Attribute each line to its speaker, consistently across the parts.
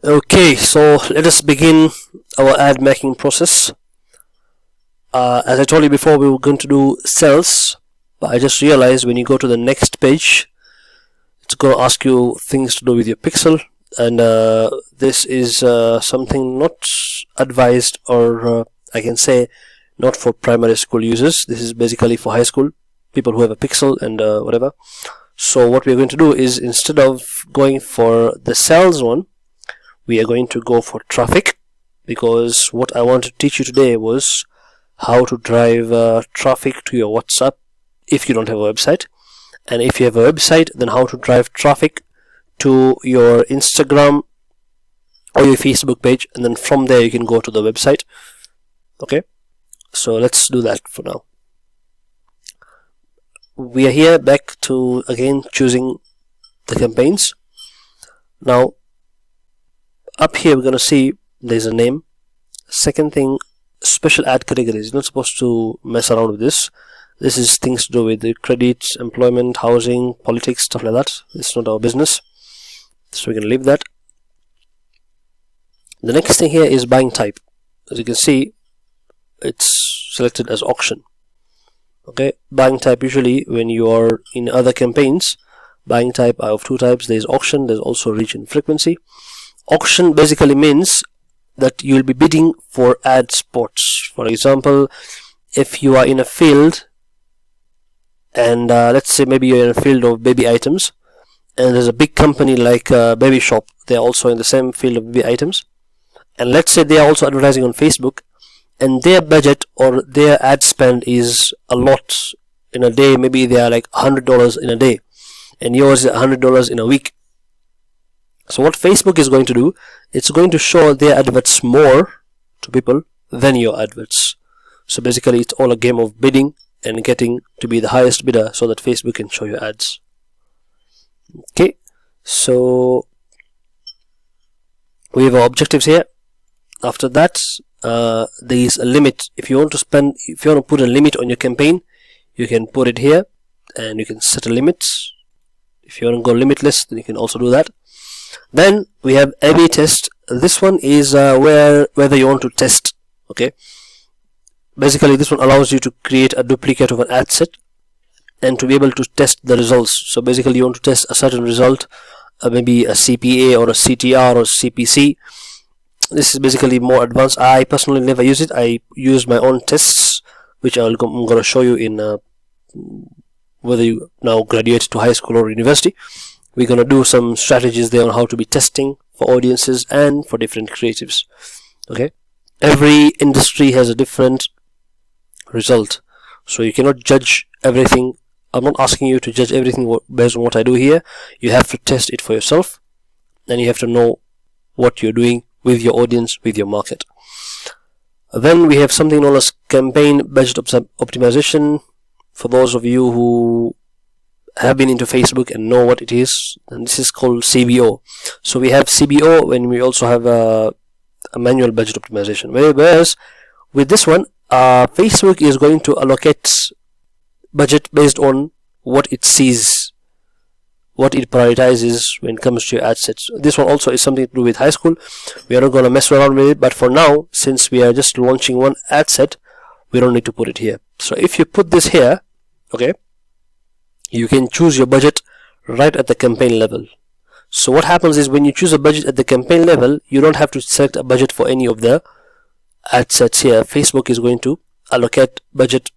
Speaker 1: Okay, so let us begin our ad making process. As I told you before, we were going to do cells, but I just realized when you go to the next page, it's going to ask you things to do with your pixel, and this is something not advised, or I can say not for primary school users. This is basically for high school people who have a pixel and whatever. So what we're going to do is, instead of going for the cells one, we are going to go for traffic, because what I want to teach you today was how to drive traffic to your WhatsApp if you don't have a website, and if you have a website, then how to drive traffic to your Instagram or your Facebook page, and then from there you can go to the website. Okay, so let's do that for now. We are here back to again choosing the campaigns. Now up here we're going to see there's a name. Second thing, special ad categories. You're not supposed to mess around with this. This is things to do with the credits, employment, housing, politics, stuff like that. It's not our business, so we're going to leave that. The next thing here is buying type. As you can see, it's selected as auction. Okay, buying type, usually when you are in other campaigns, buying type are of two types. There's auction, there's also reach and frequency. Auction basically means that you'll be bidding for ad spots. For example, if you are in a field, and let's say maybe you're in a field of baby items, and there's a big company like Baby Shop, they're also in the same field of baby items, and let's say they are also advertising on Facebook, and their budget or their ad spend is a lot in a day. Maybe they are like $100 in a day, and yours is $100 in a week. So what Facebook is going to do, it's going to show their adverts more to people than your adverts. So basically it's all a game of bidding and getting to be the highest bidder so that Facebook can show your ads. Okay, so we have our objectives here. After that, there is a limit. If you want to put a limit on your campaign, you can put it here, and you can set a limit. If you want to go limitless, then you can also do that. Then we have A/B test. This one is whether you want to test. Okay, basically this one allows you to create a duplicate of an ad set and to be able to test the results. So basically you want to test a certain result, maybe a CPA or a CTR or CPC. This is basically more advanced. I personally never use it. I use my own tests, which I'm going to show you in whether you now graduate to high school or university. We're going to do some strategies there on how to be testing for audiences and for different creatives. Okay, every industry has a different result, so you cannot judge everything. I'm not asking you to judge everything based on what I do here. You have to test it for yourself, and you have to know what you're doing with your audience, with your market. Then we have something known as campaign budget optimization. For those of you who have been into Facebook and know what it is, and this is called CBO. So we have CBO, and we also have a manual budget optimization. Whereas with this one, Facebook is going to allocate budget based on what it sees, what it prioritizes when it comes to your ad sets. This one also is something to do with high school. We are not going to mess around with it, but for now, since we are just launching one ad set, we don't need to put it here. So if you put this here, okay, you can choose your budget right at the campaign level. So what happens is, when you choose a budget at the campaign level, you don't have to select a budget for any of the ad sets here. Facebook is going to allocate budget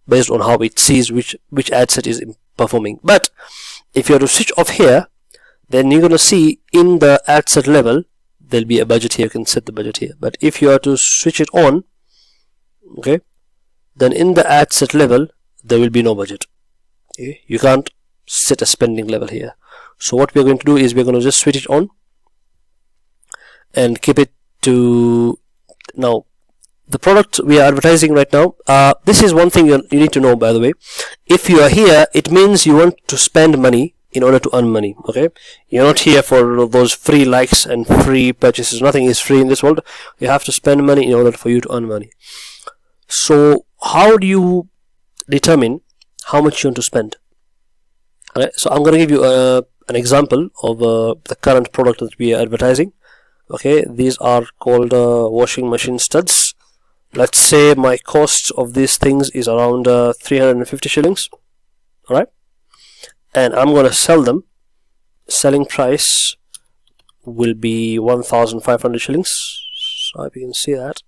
Speaker 1: based on how it sees which ad set is performing. But if you are to switch off here, then you're going to see in the ad set level there'll be a budget here. You can set the budget here. But if you are to switch it on, okay, then in the ad set level there will be no budget. Okay? You can't set a spending level here. So what we're going to do is, we're going to just switch it on and keep it to now. The product we are advertising right now, this is one thing you need to know, by the way. If you are here, it means you want to spend money in order to earn money. Okay, you're not here for those free likes and free purchases. Nothing is free in this world. You have to spend money in order for you to earn money. So how do you determine how much you want to spend? Alright, so I'm going to give you an example of the current product that we are advertising. Okay, these are called washing machine studs. Let's say my cost of these things is around 350 shillings. Alright, and I'm gonna sell them. Selling price will be 1,500 shillings. So if you can see that,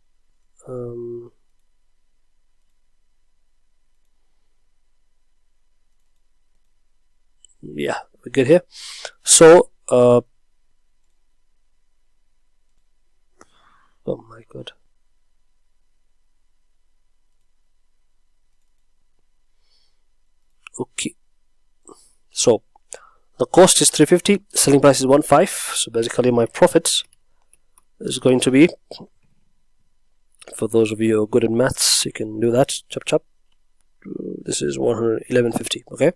Speaker 1: yeah, we're good here. So oh my god, okay, so the cost is 350, selling price is 15. So basically my profits is going to be, for those of you who are good at maths, you can do that, chop chop, this is 1150. Okay,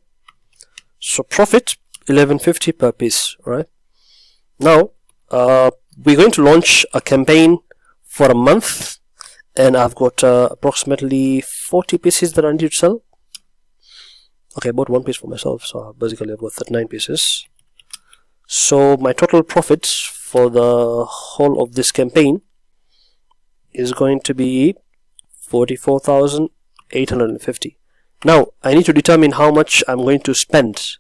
Speaker 1: so profit 1150 per piece. Right, now we're going to launch a campaign for a month, and I've got approximately 40 pieces that I need to sell. Okay, I bought one piece for myself, so basically I've got 39 pieces. So my total profit for the whole of this campaign is going to be 44,850. Now I need to determine how much I'm going to spend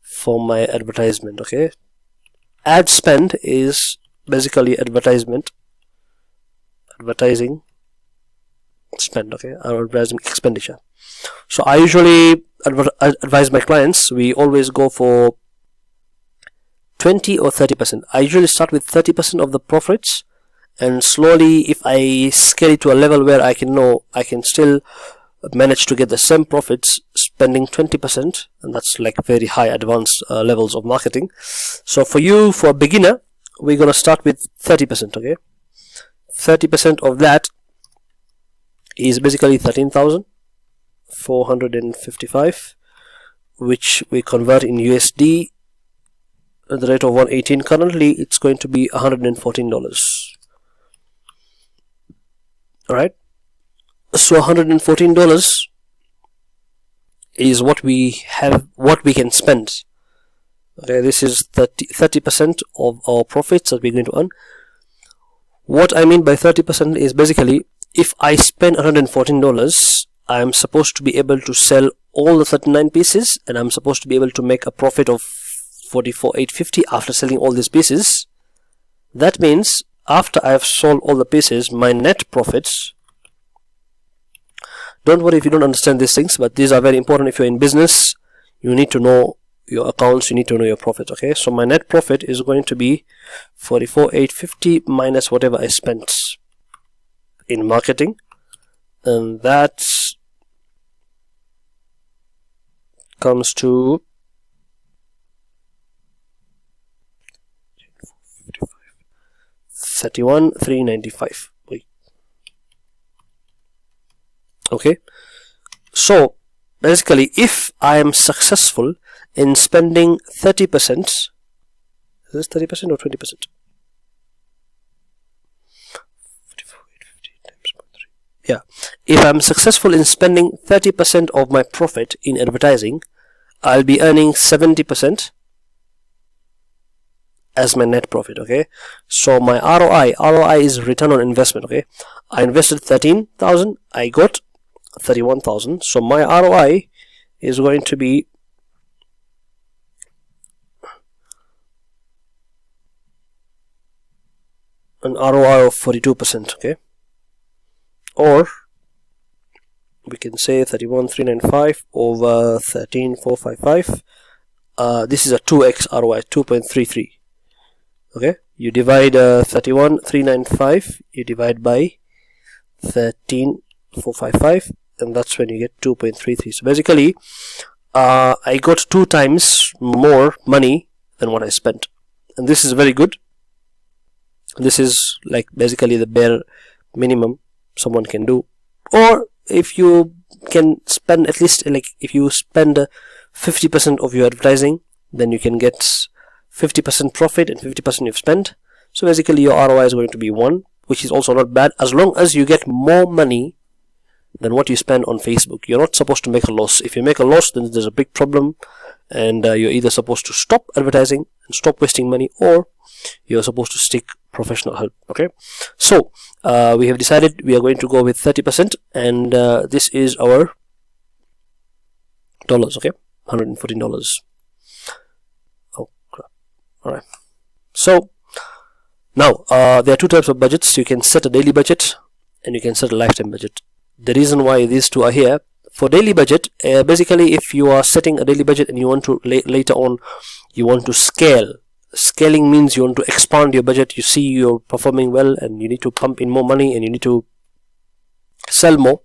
Speaker 1: for my advertisement. Okay, ad spend is basically advertising spend, okay, or advertising expenditure. So I usually advise my clients, we always go for 20 or 30%. I usually start with 30% of the profits, and slowly, if I scale it to a level where I can still manage to get the same profits spending 20%, and that's like very high advanced levels of marketing. So for you, for a beginner, we're gonna start with 30%. Okay, 30% of that is basically 13,455, which we convert in USD at the rate of 118. Currently it's going to be $114. Alright, so $114 is what we can spend. Okay, this is 30% of our profits that we're going to earn. What I mean by 30% is basically, if I spend $114, I'm supposed to be able to sell all the 39 pieces, and I'm supposed to be able to make a profit of 44,850 after selling all these pieces. That means after I've sold all the pieces, my net profits, don't worry if you don't understand these things, but these are very important. If you're in business, you need to know your accounts, you need to know your profits. Okay, so my net profit is going to be 44,850 minus whatever I spent in marketing, and that comes to 31,395. Okay, so basically, if I am successful in spending 30%, is this 30% or 20%? Yeah, if I'm successful in spending 30% of my profit in advertising, I'll be earning 70% as my net profit. Okay, so my ROI is return on investment. Okay, I invested 13,000, I got 31,000, so my ROI is going to be an ROI of 42%. Okay, or we can say 31,395 over 13,455. This is a 2x ROI, 2.33. Okay, you divide 31,395, you divide by 13,455, and that's when you get 2.33. So basically, I got 2 times more money than what I spent, and this is very good. This is like basically the bare minimum someone can do. Or if you can spend at least, like if you spend 50% of your advertising, then you can get 50% profit and 50% you've spent. So basically your ROI is going to be 1, which is also not bad, as long as you get more money than what you spend on Facebook. You're not supposed to make a loss. If you make a loss, then there's a big problem, and you're either supposed to stop advertising and stop wasting money, or you're supposed to seek professional help. Okay, so we have decided we are going to go with 30%, and this is our dollars. Okay, $114. Oh crap. All right, so now there are two types of budgets. You can set a daily budget and you can set a lifetime budget. The reason why these two are here, for daily budget, basically if you are setting a daily budget and you want to later on you want to scale. Scaling means you want to expand your budget. You see you're performing well and you need to pump in more money and you need to sell more.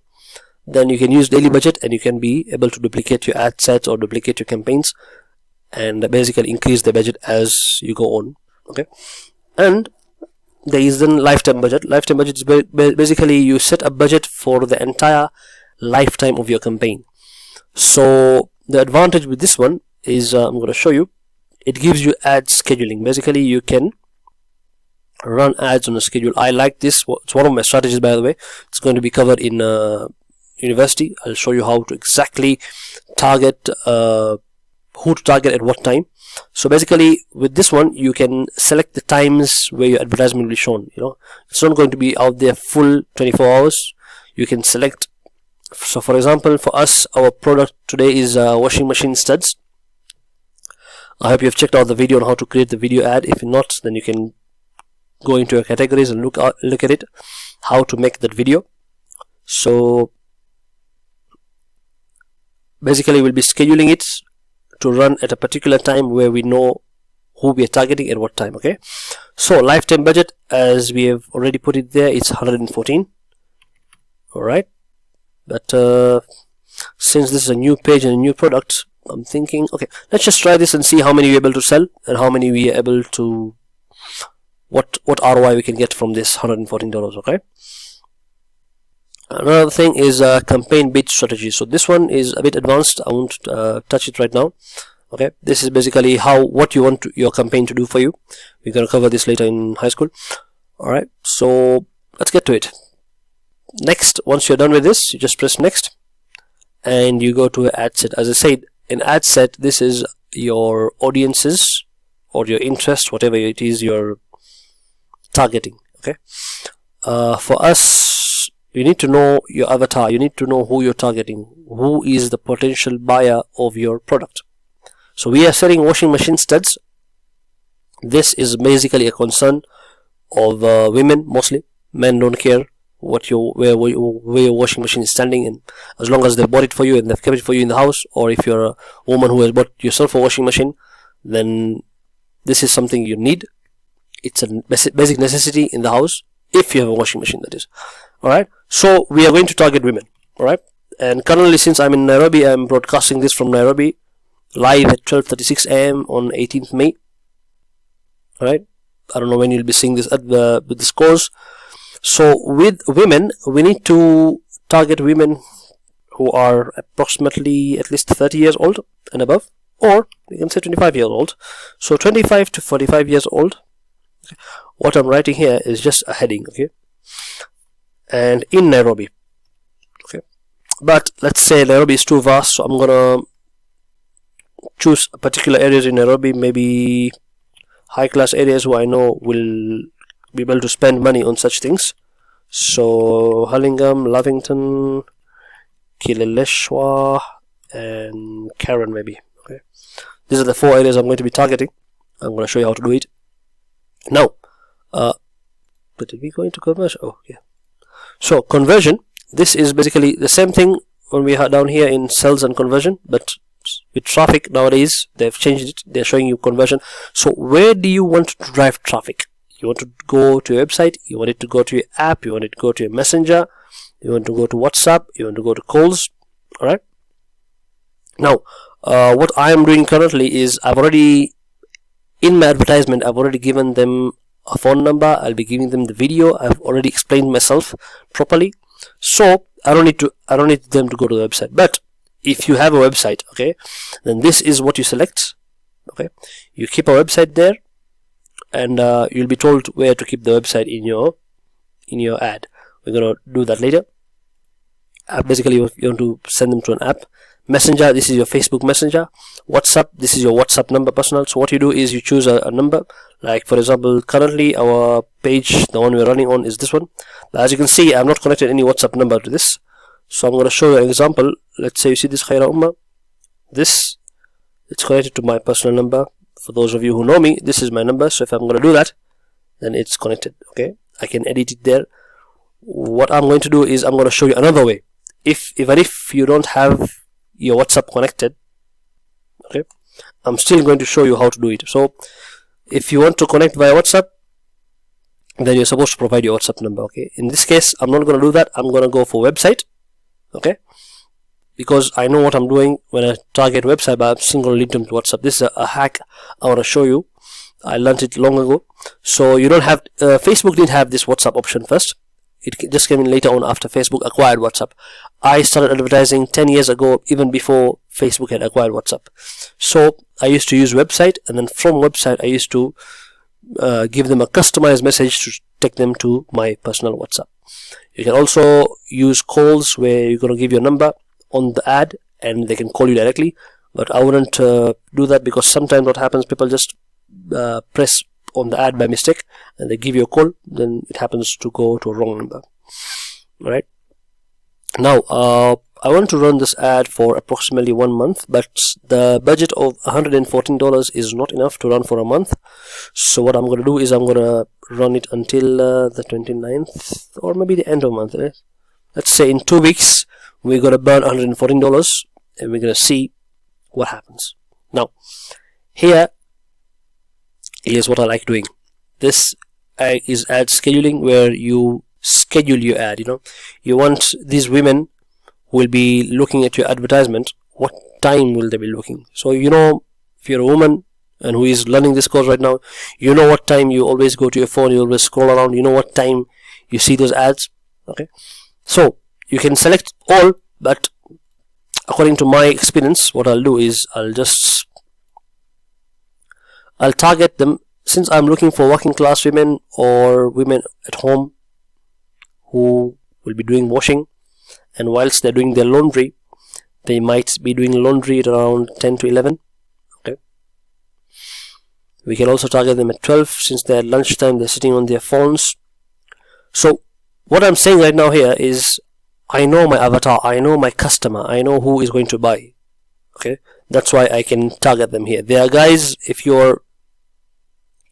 Speaker 1: Then you can use daily budget and you can be able to duplicate your ad sets or duplicate your campaigns and basically increase the budget as you go on. Okay, and there is then lifetime budget. Lifetime budget is basically you set a budget for the entire lifetime of your campaign. So the advantage with this one is I'm going to show you. It gives you ad scheduling. Basically you can run ads on a schedule. I like this. It's one of my strategies, by the way. It's going to be covered in university. I'll show you how to exactly target who to target at what time. So basically with this one you can select the times where your advertisement will be shown. It's not going to be out there full 24 hours. You can select. So for example, for us, our product today is washing machine studs. I hope you have checked out the video on how to create the video ad. If not, then you can go into your categories and look at it, how to make that video. So basically we'll be scheduling it to run at a particular time where we know who we are targeting at what time. Okay, so lifetime budget, as we have already put it there, it's 114. Alright, but since this is a new page and a new product, I'm thinking, okay, let's just try this and see how many we're able to sell and how many we are able to, what ROI we can get from this $114. Okay, another thing is campaign bid strategy. So this one is a bit advanced. I won't touch it right now. Okay, this is basically what you want your campaign to do for you. We're going to cover this later in high school. Alright, so let's get to it. Next, once you're done with this, you just press next and you go to ad set. As I said, in ad set, this is your audiences or your interest, whatever it is you're targeting. Okay, for us, you need to know your avatar. You need to know who you're targeting, who is the potential buyer of your product. So we are selling washing machine studs. This is basically a concern of women mostly. Men don't care where your washing machine is standing, and as long as they bought it for you and they've kept it for you in the house, or if you're a woman who has bought yourself a washing machine, then this is something you need. It's a basic necessity in the house if you have a washing machine, that is. Alright, so we are going to target women. Alright, and currently, since I'm in Nairobi, I'm broadcasting this from Nairobi live at 12:36 AM on 18th May. Alright, I don't know when you'll be seeing this with the scores. So with women, we need to target women who are approximately at least 30 years old and above, or we can say 25 years old. So 25 to 45 years old. Okay. What I'm writing here is just a heading, okay, and in Nairobi. Okay, but let's say Nairobi is too vast, so I'm gonna choose particular areas in Nairobi, maybe high class areas who I know will be able to spend money on such things. So Hurlingham, Lavington, Kileleshwa, and Karen maybe. Okay, these are the 4 areas I'm going to be targeting. I'm going to show you how to do it now. But did we go into conversion? Oh yeah. So conversion, this is basically the same thing when we are down here in sales and conversion, but with traffic nowadays they've changed it. They're showing you conversion. So where do you want to drive traffic? You want to go to your website, you want it to go to your app, you want it to go to your messenger, you want to go to WhatsApp, you want to go to calls. Alright, now what I am doing currently is I've already, in my advertisement, I've already given them a phone number. I'll be giving them the video. I've already explained myself properly, so I don't need them to go to the website. But if you have a website, okay, then this is what you select. Okay, you keep a website there, and you'll be told where to keep the website in your ad. We're gonna do that later. basically you want to send them to an app. Messenger, this is your Facebook Messenger. WhatsApp, this is your WhatsApp number, personal. So what you do is you choose a number. Like for example, currently our page, the one we're running on, is this one. But as you can see, I'm not connected any WhatsApp number to this. So I'm going to show you an example. Let's say you see this Khaira Ummah. This, it's connected to my personal number. For those of you who know me, this is my number. So if I'm going to do that, then it's connected. Okay, I can edit it there. What I'm going to do is I'm going to show you another way. Even if you don't have your WhatsApp connected, okay, I'm still going to show you how to do it. So if you want to connect via WhatsApp, then you're supposed to provide your WhatsApp number. Okay, in this case I'm not going to do that. I'm going to go for website. Okay, because I know what I'm doing when I target website, but I'm still going to lead them to WhatsApp. This is a hack I want to show you. I learned it long ago. So you don't have Facebook didn't have this WhatsApp option first. It just came in later on after Facebook acquired WhatsApp. I started advertising 10 years ago, even before Facebook had acquired WhatsApp. So I used to use website, and then from website I used to give them a customized message to take them to my personal WhatsApp. You can also use calls where you're going to give your number on the ad and they can call you directly, but I wouldn't do that, because sometimes what happens, people just press on the ad by mistake and they give you a call, then it happens to go to a wrong number. Alright, now I want to run this ad for approximately 1 month, but the budget of $114 is not enough to run for a month. So what I'm going to do is I'm going to run it until the 29th, or maybe the end of the month. Let's say in 2 weeks we're going to burn $114 and we're going to see what happens. Now here is what I like doing. This is ad scheduling, where you schedule your ad. You want these women who will be looking at your advertisement, what time will they be looking? So if you're a woman and who is learning this course right now, you know what time you always go to your phone, you always scroll around, you know what time you see those ads. Okay, so you can select all, but according to my experience, what I'll do is I'll target them, since I'm looking for working class women or women at home who will be doing washing, and whilst they're doing their laundry, they might be doing laundry at around 10 to 11. Okay, we can also target them at 12, since they're at lunchtime, they're sitting on their phones. So what I'm saying right now here is, I know my avatar, I know my customer, I know who is going to buy. Okay, that's why I can target them here. There are guys, if you're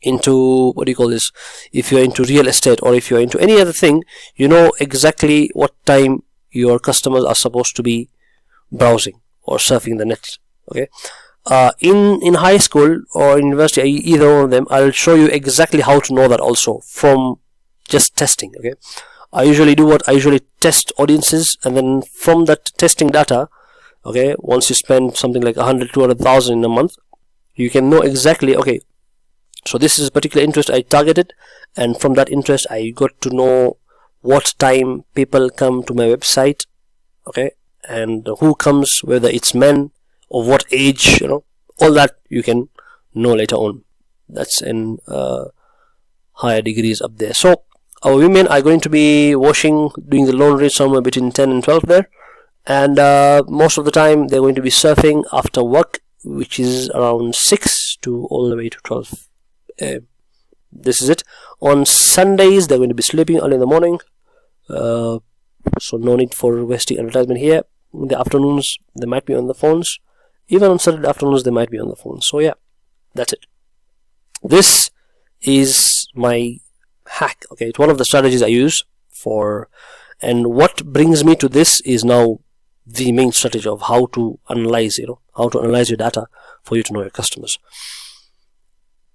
Speaker 1: into, if you're into real estate, or if you're into any other thing, you know exactly what time your customers are supposed to be browsing or surfing the net. Okay, in high school or university, either one of them, I'll show you exactly how to know that also from just testing. Okay, I usually test audiences, and then from that testing data, okay, once you spend something like 100-200,000 in a month, you can know exactly, okay, so this is a particular interest I targeted, and from that interest I got to know what time people come to my website. Okay, and who comes, whether it's men or what age, all that you can know later on. That's in higher degrees up there. So our women are going to be washing, doing the laundry somewhere between 10 and 12 there, and most of the time they're going to be surfing after work, which is around 6 to all the way to 12. This is it. On Sundays they're going to be sleeping early in the morning, so no need for wasting advertisement here. In the afternoons they might be on the phones. Even on Saturday afternoons they might be on the phones. So yeah, that's it. This is my hack. Okay, it's one of the strategies I use for, and what brings me to this is now the main strategy of how to analyze, how to analyze your data for you to know your customers.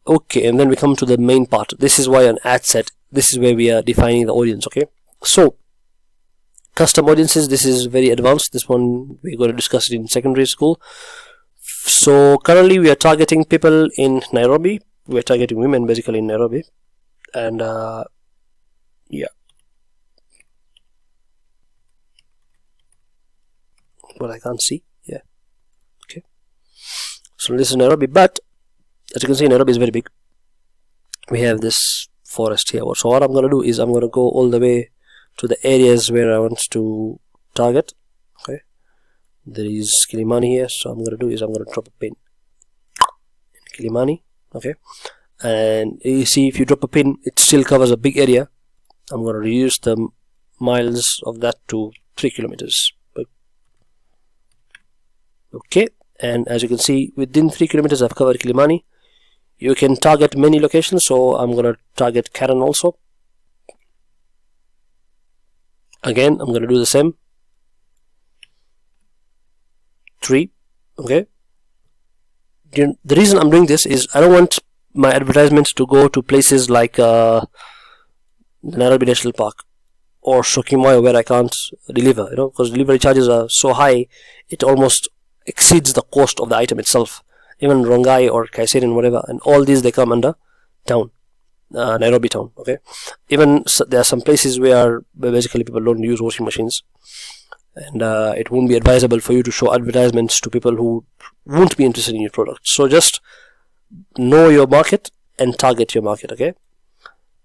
Speaker 1: Okay, and then we come to the main part. This is why an ad set, this is where we are defining the audience. Okay, so custom audiences, this is very advanced. This one we're going to discuss it in secondary school. So currently we are targeting people in Nairobi. We're targeting women basically in Nairobi, and yeah, but I can't see. Yeah, okay, so this is Nairobi, but as you can see, Nairobi is very big. We have this forest here. So what I'm going to do is I'm going to go all the way to the areas where I want to target. Okay, there is Kilimani here, so I'm going to do is I'm going to drop a pin in Kilimani. Okay, and you see if you drop a pin, it still covers a big area. I'm going to reduce the miles of that to 3 kilometers. Okay, and as you can see, within 3 kilometers I've covered Kilimani. You can target many locations, so I'm going to target Karen also. Again, I'm going to do the same. 3. Okay, the reason I'm doing this is I don't want my advertisements to go to places like the Nairobi National Park or Syokimau, where I can't deliver, because delivery charges are so high, it almost exceeds the cost of the item itself. Even Rongai or Kaiseri, whatever, and all these, they come under town, Nairobi town. Okay, even there are some places where basically people don't use washing machines, and it won't be advisable for you to show advertisements to people who won't be interested in your product. So just know your market and target your market. Okay,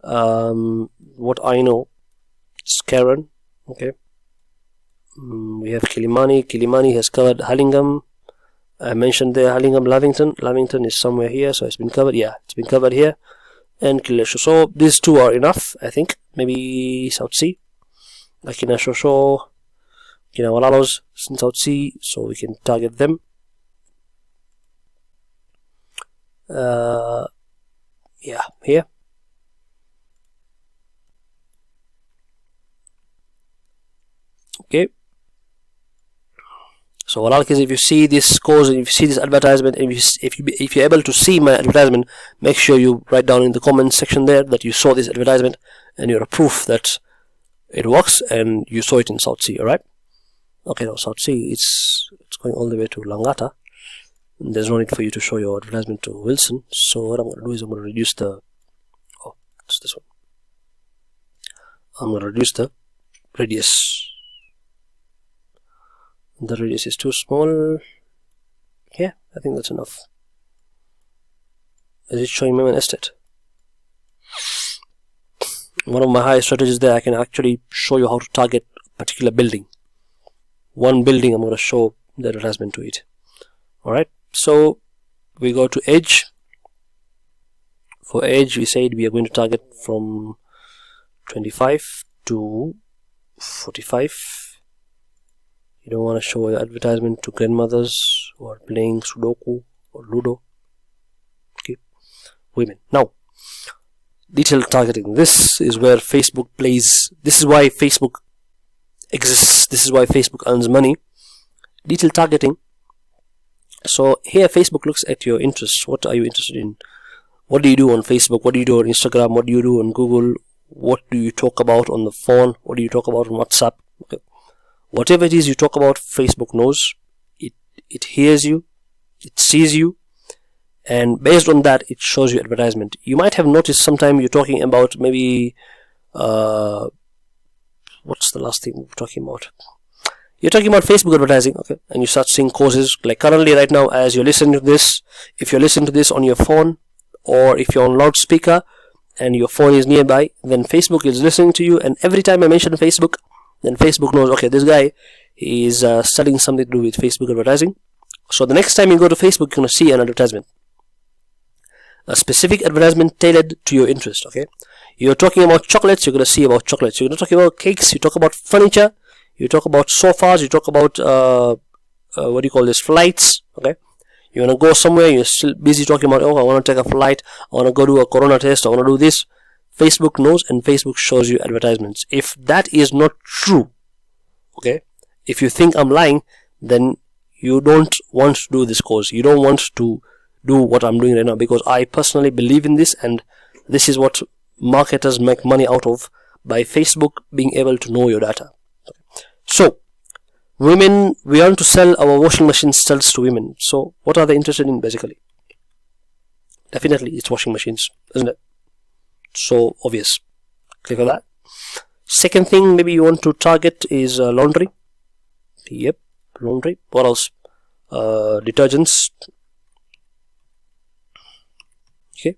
Speaker 1: what I know is Karen. Okay, we have Kilimani. Kilimani has covered Hurlingham. I mentioned there Hurlingham, Lavington. Lavington is somewhere here, so it's been covered. Yeah, it's been covered here. And Kilesho. So these two are enough, I think. Maybe South Sea, like in Ashosho, Walalos, in South Sea, so we can target them. Yeah, here. Okay. So what I'll is, if you see this cause and if you see this advertisement, and if you're able to see my advertisement, make sure you write down in the comments section there that you saw this advertisement and you're a proof that it works and you saw it in South Sea. Alright. Okay, now South Sea, it's going all the way to Langata. There's no need for you to show your advertisement to Wilson. So what I'm going to do is I'm going to reduce the it's this one. I'm going to reduce the radius. The radius is too small. Yeah, I think that's enough. Is it showing Memon Estate? One of my high strategies there, I can actually show you how to target a particular building. One building, I'm going to show the advertisement to it. Alright, so we go to Edge. For Edge, we said we are going to target from 25 to 45. You don't want to show your advertisement to grandmothers who are playing Sudoku or Ludo. Okay, women. Now, detailed targeting. This is where Facebook plays. This is why Facebook exists. This is why Facebook earns money. Detailed targeting. So here Facebook looks at your interests. What are you interested in? What do you do on Facebook? What do you do on Instagram? What do you do on Google? What do you talk about on the phone? What do you talk about on WhatsApp? Okay. Whatever it is you talk about, Facebook knows. It hears you, it sees you, and based on that, it shows you advertisement. You might have noticed sometime you're talking about maybe what's the last thing we were talking about? You're talking about Facebook advertising, okay, and you start seeing courses. Like currently right now, as you're listening to this, if you're listening to this on your phone, or if you're on loudspeaker and your phone is nearby, then Facebook is listening to you, and every time I mention Facebook, then Facebook knows, okay, this guy is selling something to do with Facebook advertising. So the next time you go to Facebook, you're going to see an advertisement, a specific advertisement tailored to your interest. Okay, you're talking about chocolates, you're going to see about chocolates. You're going to talk about cakes, you talk about furniture, you talk about sofas, you talk about what do you call this, flights. Okay, you want to go somewhere, you're still busy talking about, oh, I want to take a flight, I want to go do a corona test, I want to do this. Facebook knows, and Facebook shows you advertisements. If that is not true, okay, if you think I'm lying, then you don't want to do this course. You don't want to do what I'm doing right now, because I personally believe in this, and this is what marketers make money out of, by Facebook being able to know your data. So women, we want to sell our washing machine sells to women. So what are they interested in basically? Definitely it's washing machines, isn't it? So obvious. Click on that. Second thing maybe you want to target is laundry. Yep, laundry. What else? Detergents. Okay.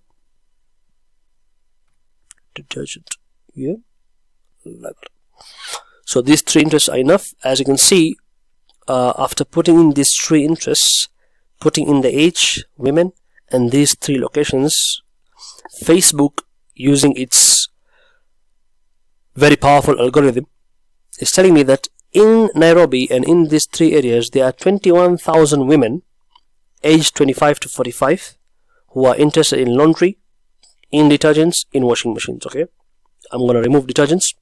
Speaker 1: Detergent. Yeah. So these 3 interests are enough. As you can see, after putting in these 3 interests, putting in the age, women, and these 3 locations, Facebook, using its very powerful algorithm, is telling me that in Nairobi and in these 3 areas there are 21,000 women aged 25 to 45 who are interested in laundry, in detergents, in washing machines. Okay, I'm gonna remove detergents,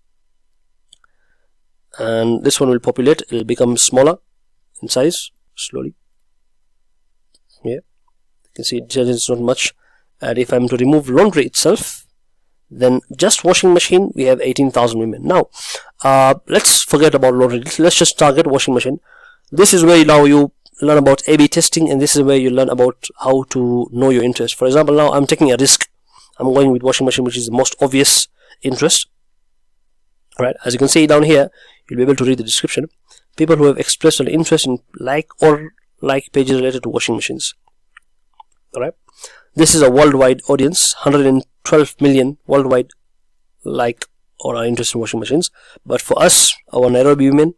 Speaker 1: and this one will populate. It will become smaller in size slowly. Yeah, you can see detergents is not much. And if I'm to remove laundry itself, then just washing machine, we have 18,000 women. Now let's forget about laundry. Let's just target washing machine. This is where now you learn about A/B testing, and this is where you learn about how to know your interest. For example, now I'm taking a risk. I'm going with washing machine, which is the most obvious interest. Right, as you can see down here, you'll be able to read the description. People who have expressed an interest in like pages related to washing machines. Alright, this is a worldwide audience, 112 million worldwide like or are interested in washing machines. But for us, our Nairobi women,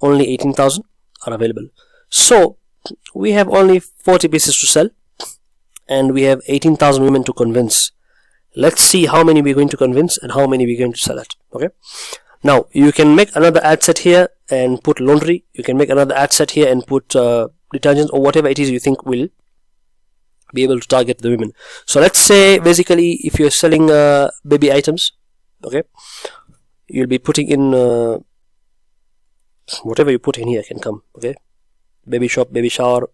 Speaker 1: only 18,000 are available. So we have only 40 pieces to sell, and we have 18,000 women to convince. Let's see how many we're going to convince and how many we're going to sell at. Okay, now you can make another ad set here and put laundry. You can make another ad set here and put detergents or whatever it is you think will be able to target the women. So let's say basically if you're selling baby items, okay, you'll be putting in whatever you put in here can come. Okay, baby shop, baby shower.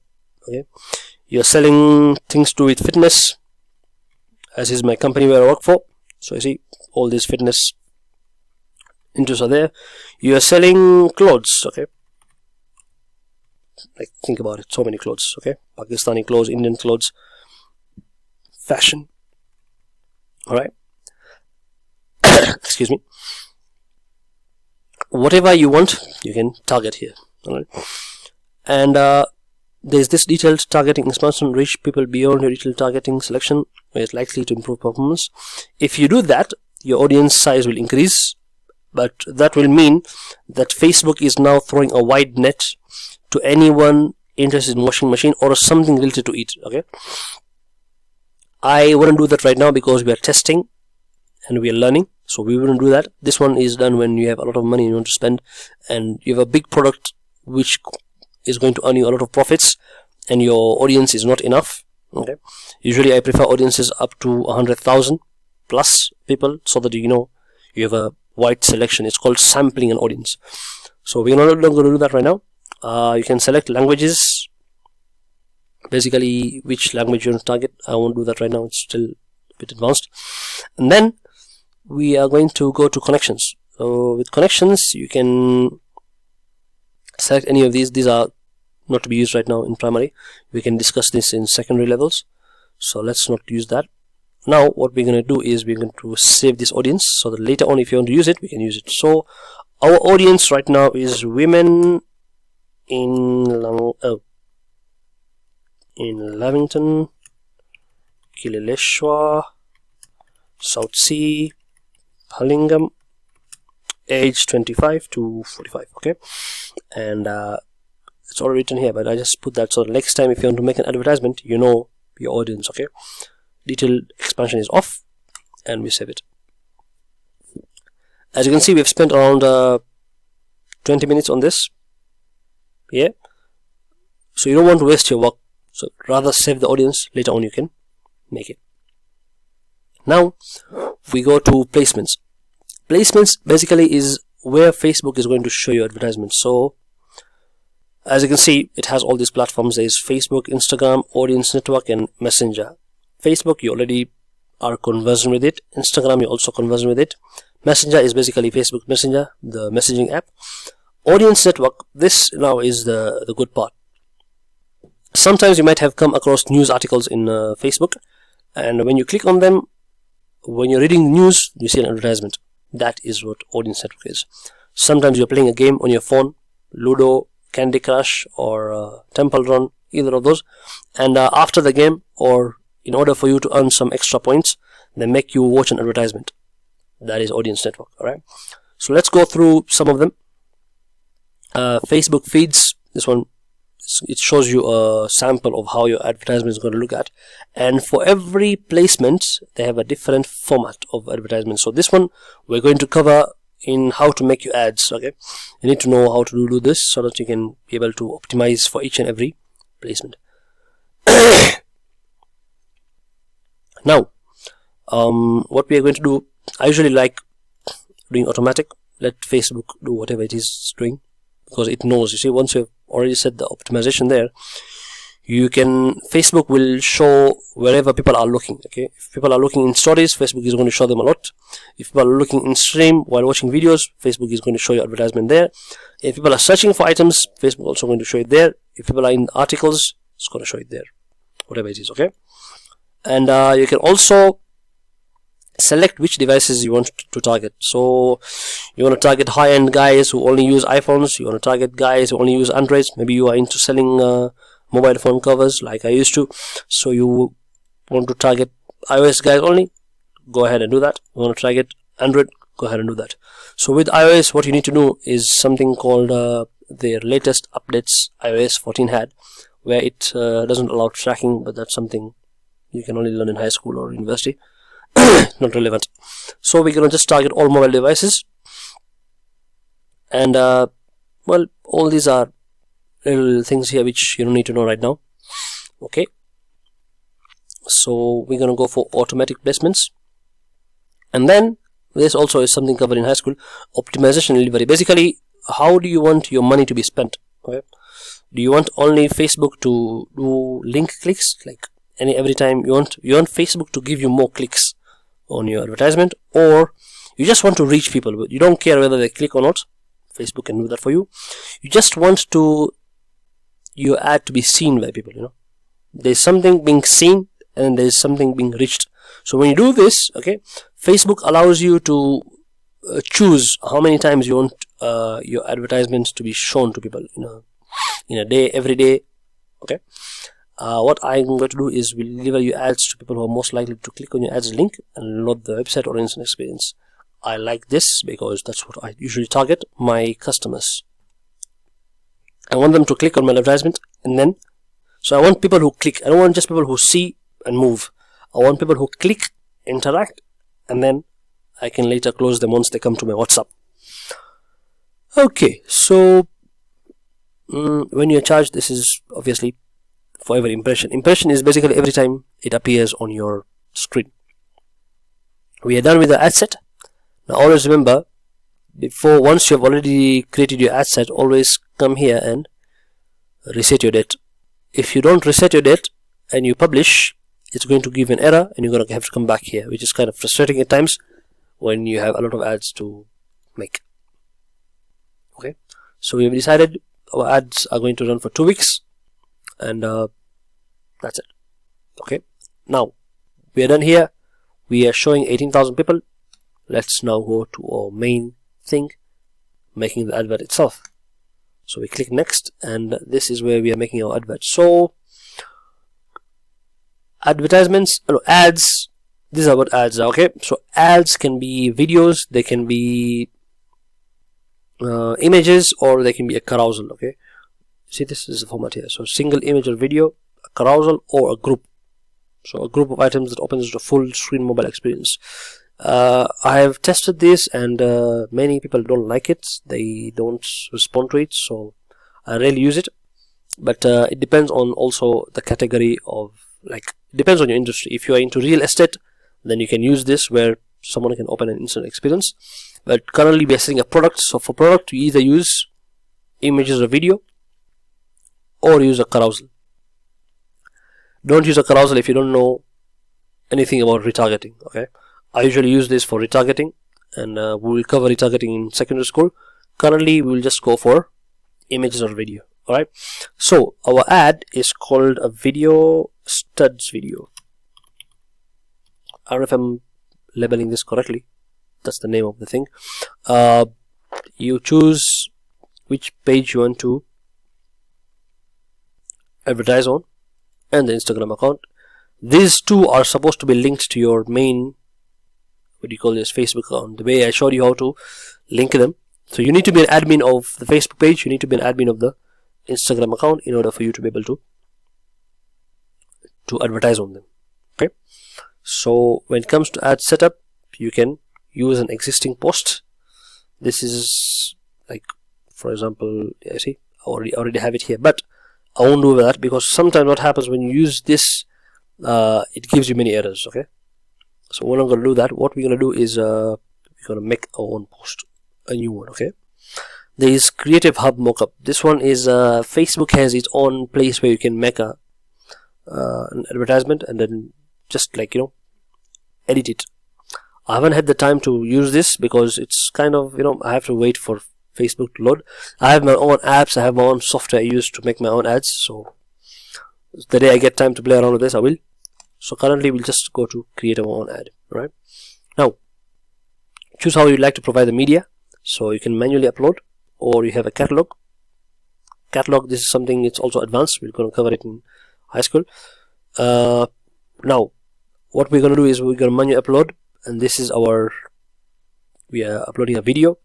Speaker 1: Okay, you're selling things to do with fitness, as is my company where I work for. So you see all these fitness interests are there. You are selling clothes. Okay, like think about it, so many clothes. Okay, Pakistani clothes, Indian clothes, fashion. All right. Excuse me. Whatever you want, you can target here. All right. And there's this detailed targeting expansion, reach people beyond your detailed targeting selection, where it's likely to improve performance. If you do that, your audience size will increase, but that will mean that Facebook is now throwing a wide net to anyone interested in washing machine or something related to it. Okay, I wouldn't do that right now because we are testing and we are learning, so we wouldn't do that. This one is done when you have a lot of money you want to spend and you have a big product which is going to earn you a lot of profits and your audience is not enough. Okay, usually I prefer audiences up to 100,000 plus people, so that you know you have a wide selection. It's called sampling an audience. So we're not going to do that right now. You can select languages, basically which language you want to target. I won't do that right now, it's still a bit advanced. And then we are going to go to connections. So with connections you can select any of these. These are not to be used right now in primary. We can discuss this in secondary levels, so let's not use that. Now what we're going to do is we're going to save this audience so that later on if you want to use it, we can use it. So our audience right now is women in Lavington, Kileleshwa, South Sea, Hurlingham, age 25 to 45. Okay, and it's all written here, but I just put that so next time if you want to make an advertisement, you know your audience. Okay, detailed expansion is off, and we save it. As you can see, we've spent around 20 minutes on this. Yeah, so you don't want to waste your work, so rather save the audience. Later on you can make it. Now we go to placements. Placements basically is where Facebook is going to show you advertisements. So as you can see, it has all these platforms. There is Facebook, Instagram, Audience Network, and Messenger. Facebook, you already are conversant with it. Instagram, you're also conversant with it. Messenger is basically Facebook Messenger, the messaging app. Audience Network, this now is the good part. Sometimes you might have come across news articles in Facebook, and when you click on them, when you're reading the news, you see an advertisement. That is what Audience Network is. Sometimes you're playing a game on your phone, Ludo, Candy Crush, or Temple Run, either of those, and after the game, or in order for you to earn some extra points, they make you watch an advertisement. That is Audience Network. Alright, so let's go through some of them. Facebook feeds. This one, it shows you a sample of how your advertisement is going to look at, and for every placement they have a different format of advertisement. So this one we're going to cover in how to make your ads. Okay, you need to know how to do this so that you can be able to optimize for each and every placement. Now what we are going to do, I usually like doing automatic. Let Facebook do whatever it is doing, because it knows. You see, once you've already set the optimization there, you can, Facebook will show wherever people are looking. Okay, if people are looking in stories, Facebook is going to show them a lot. If people are looking in stream while watching videos, Facebook is going to show you advertisement there. If people are searching for items, Facebook also going to show it there. If people are in articles, it's going to show it there, whatever it is. Okay, and you can also select which devices you want to target. So you want to target high-end guys who only use iPhones. You want to target guys who only use Androids. Maybe you are into selling mobile phone covers like I used to, so you want to target iOS guys only. Go ahead and do that. You want to target Android, go ahead and do that. So with iOS, what you need to do is something called their latest updates, iOS 14 had, where it doesn't allow tracking, but that's something you can only learn in high school or university. Not relevant. So we're going to just target all mobile devices, and well, all these are little things here which you don't need to know right now. Okay, so we're going to go for automatic placements, and then this also is something covered in high school, optimization delivery. Basically, how do you want your money to be spent? Okay, do you want only Facebook to do link clicks, like every time you want Facebook to give you more clicks on your advertisement, or you just want to reach people, but you don't care whether they click or not? Facebook can do that for you. You just want your ad to be seen by people. You know, there's something being seen and there's something being reached. So when you do this, okay, Facebook allows you to choose how many times you want your advertisements to be shown to people in a day, every day. Okay, what I'm going to do is we'll deliver you ads to people who are most likely to click on your ads link and load the website or instant experience. I like this because that's what I usually target my customers. I want them to click on my advertisement, and then, so I want people who click. I don't want just people who see and move. I want people who click, interact, and then I can later close them once they come to my WhatsApp. Okay, so when you're charged, this is obviously for every impression. Impression is basically every time it appears on your screen. We are done with the ad set. Now always remember, once you have already created your ad set, always come here and reset your date. If you don't reset your date and you publish, it's going to give an error and you're going to have to come back here, which is kind of frustrating at times when you have a lot of ads to make. Okay, so we have decided our ads are going to run for 2 weeks, and that's it. Okay, now we are done here. We are showing 18,000 people. Let's now go to our main thing, making the advert itself. So we click next, and this is where we are making our advert. So advertisements, ads, these are what ads are. Okay, so ads can be videos, they can be images, or they can be a carousel. Okay, see, this is the format here. So single image or video, a carousel, or a group. So a group of items that opens the full screen mobile experience. I have tested this, and many people don't like it. They don't respond to it, so I rarely use it. But it depends on also the category of, like, it depends on your industry. If you are into real estate, then you can use this where someone can open an instant experience. But currently we are selling a product, so for product you either use images or video, or use a carousel. Don't use a carousel if you don't know anything about retargeting. Okay, I usually use this for retargeting, and we will cover retargeting in secondary school. Currently we will just go for images or video. Alright, so our ad is called a video studs video. I don't know if I'm labeling this correctly. That's the name of the thing. You choose which page you want to advertise on, and the Instagram account. These two are supposed to be linked to your main, what do you call this, Facebook account. The way I showed you how to link them, So you need to be an admin of the Facebook page, you need to be an admin of the Instagram account in order for you to be able to advertise on them. Okay, so when it comes to ad setup, you can use an existing post. This is like, for example, I see I already have it here, but I won't do that because sometimes what happens when you use this, it gives you many errors. Okay, so we're not going to do that. What we're going to do is we're going to make our own post, a new one. Okay, there is Creative Hub Mockup. This one is Facebook has its own place where you can make a an advertisement and then just like, you know, edit it. I haven't had the time to use this because it's kind of, you know, I have to wait for Facebook to load. I have my own apps, I have my own software I use to make my own ads, so the day I get time to play around with this, I will. So currently we'll just go to create our own ad. Right now, choose how you'd like to provide the media. So you can manually upload, or you have a catalog. This is something, it's also advanced, we're going to cover it in high school. Now what we're going to do is we're going to manually upload, and this is our, we are uploading a video.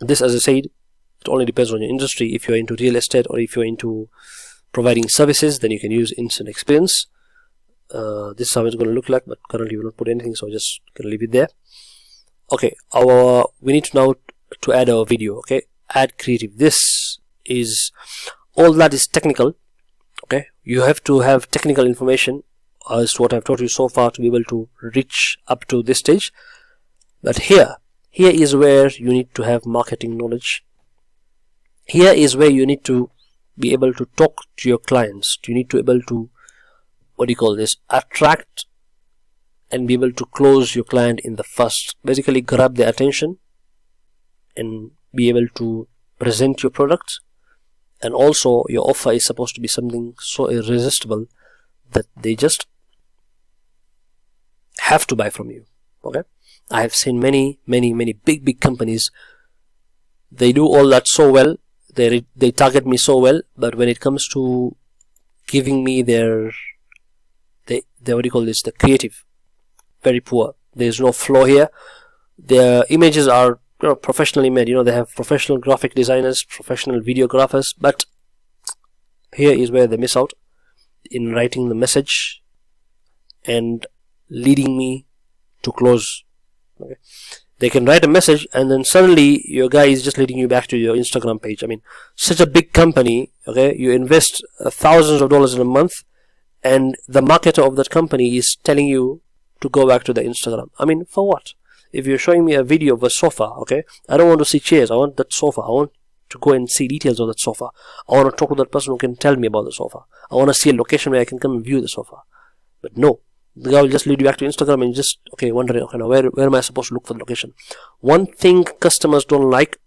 Speaker 1: This, as I said, it only depends on your industry. If you're into real estate or if you're into providing services, then you can use Instant Experience. This is how it's going to look like, but currently we will not put anything, so I'm just going to leave it there. Okay, we need to now to add our video. Okay, add creative. This is, all that is technical. Okay, you have to have technical information as to what I've taught you so far to be able to reach up to this stage. But here is where you need to have marketing knowledge. Here is where you need to be able to talk to your clients. You need to be able to, what do you call this, attract and be able to close your client in the first, basically grab their attention and be able to present your product. And also your offer is supposed to be something so irresistible that they just have to buy from you. Okay, I have seen many big companies, they do all that so well, they target me so well, but when it comes to giving me their what do you call this, the creative, very poor. There's no flow here. Their images are, you know, professionally made. You know, they have professional graphic designers, professional videographers, but here is where they miss out in writing the message and leading me to close. Okay, they can write a message and then suddenly your guy is just leading you back to your Instagram page. I mean, such a big company, okay, you invest thousands of dollars in a month, and the marketer of that company is telling you to go back to the Instagram. I mean, for what? If you're showing me a video of a sofa, okay, I don't want to see chairs, I want that sofa. I want to go and see details of that sofa. I want to talk to that person who can tell me about the sofa. I want to see a location where I can come and view the sofa. But no, the guy will just lead you back to Instagram and just, okay, wondering, okay, now where am I supposed to look for the location? One thing customers don't like,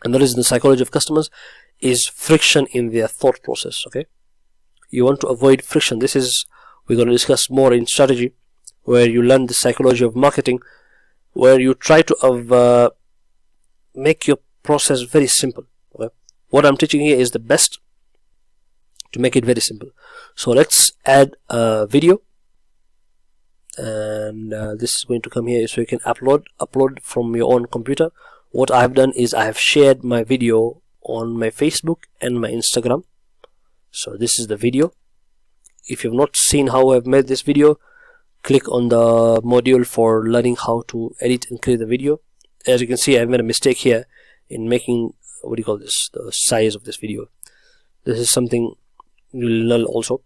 Speaker 1: and that is in the psychology of customers, is friction in their thought process. Okay, you want to avoid friction. This is, we're going to discuss more in strategy, where you learn the psychology of marketing, where you try to make your process very simple. Okay? What I'm teaching here is the best to make it very simple. So let's add a video, and this is going to come here, so you can upload from your own computer. What I have done is I have shared my video on my Facebook and my Instagram. So this is the video. If you've not seen how I've made this video, click on the module for learning how to edit and create the video. As you can see, I've made a mistake here in making, what do you call this, the size of this video. This is something you'll learn also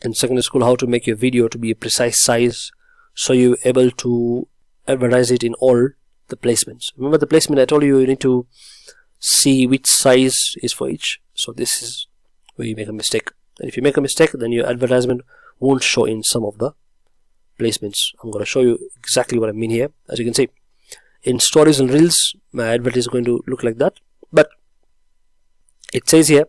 Speaker 1: in secondary school, how to make your video to be a precise size, so you're able to advertise it in all the placements. Remember the placement I told you, you need to see which size is for each. So this is where you make a mistake, and if you make a mistake, then your advertisement won't show in some of the placements. I'm going to show you exactly what I mean here. As you can see, in stories and reels, my advert is going to look like that, but it says here,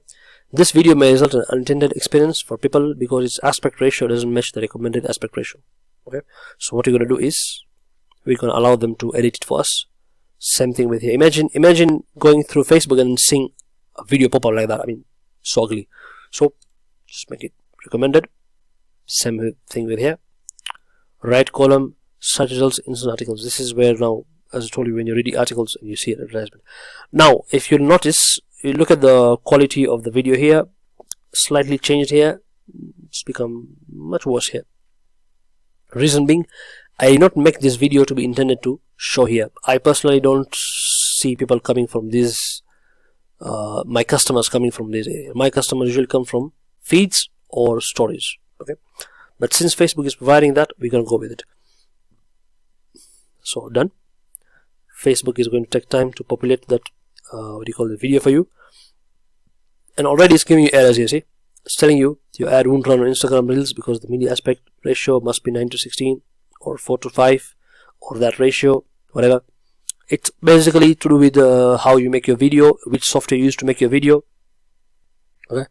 Speaker 1: this video may result in unintended experience for people because its aspect ratio doesn't match the recommended aspect ratio. Okay, so what you're going to do is we're going to allow them to edit it for us. Same thing with here. Imagine going through Facebook and seeing a video pop up like that. I mean, so ugly. So just make it recommended. Same thing with here. Right column, search results, instant articles. This is where now as I told you, when you read the articles and you see an advertisement. Now if you notice, you look at the quality of the video here, slightly changed here, it's become much worse here. Reason being, I did not make this video to be intended to show here. I personally don't see people coming from this, my customers coming from this area. My customers usually come from feeds or stories, okay? But since Facebook is providing that, we're gonna go with it. So done. Facebook is going to take time to populate that the video for you, and already it's giving you errors here. See, it's telling you your ad won't run on Instagram Reels because the media aspect ratio must be 9:16 or 4:5 or that ratio, whatever. It's basically to do with how you make your video, which software you use to make your video. Okay,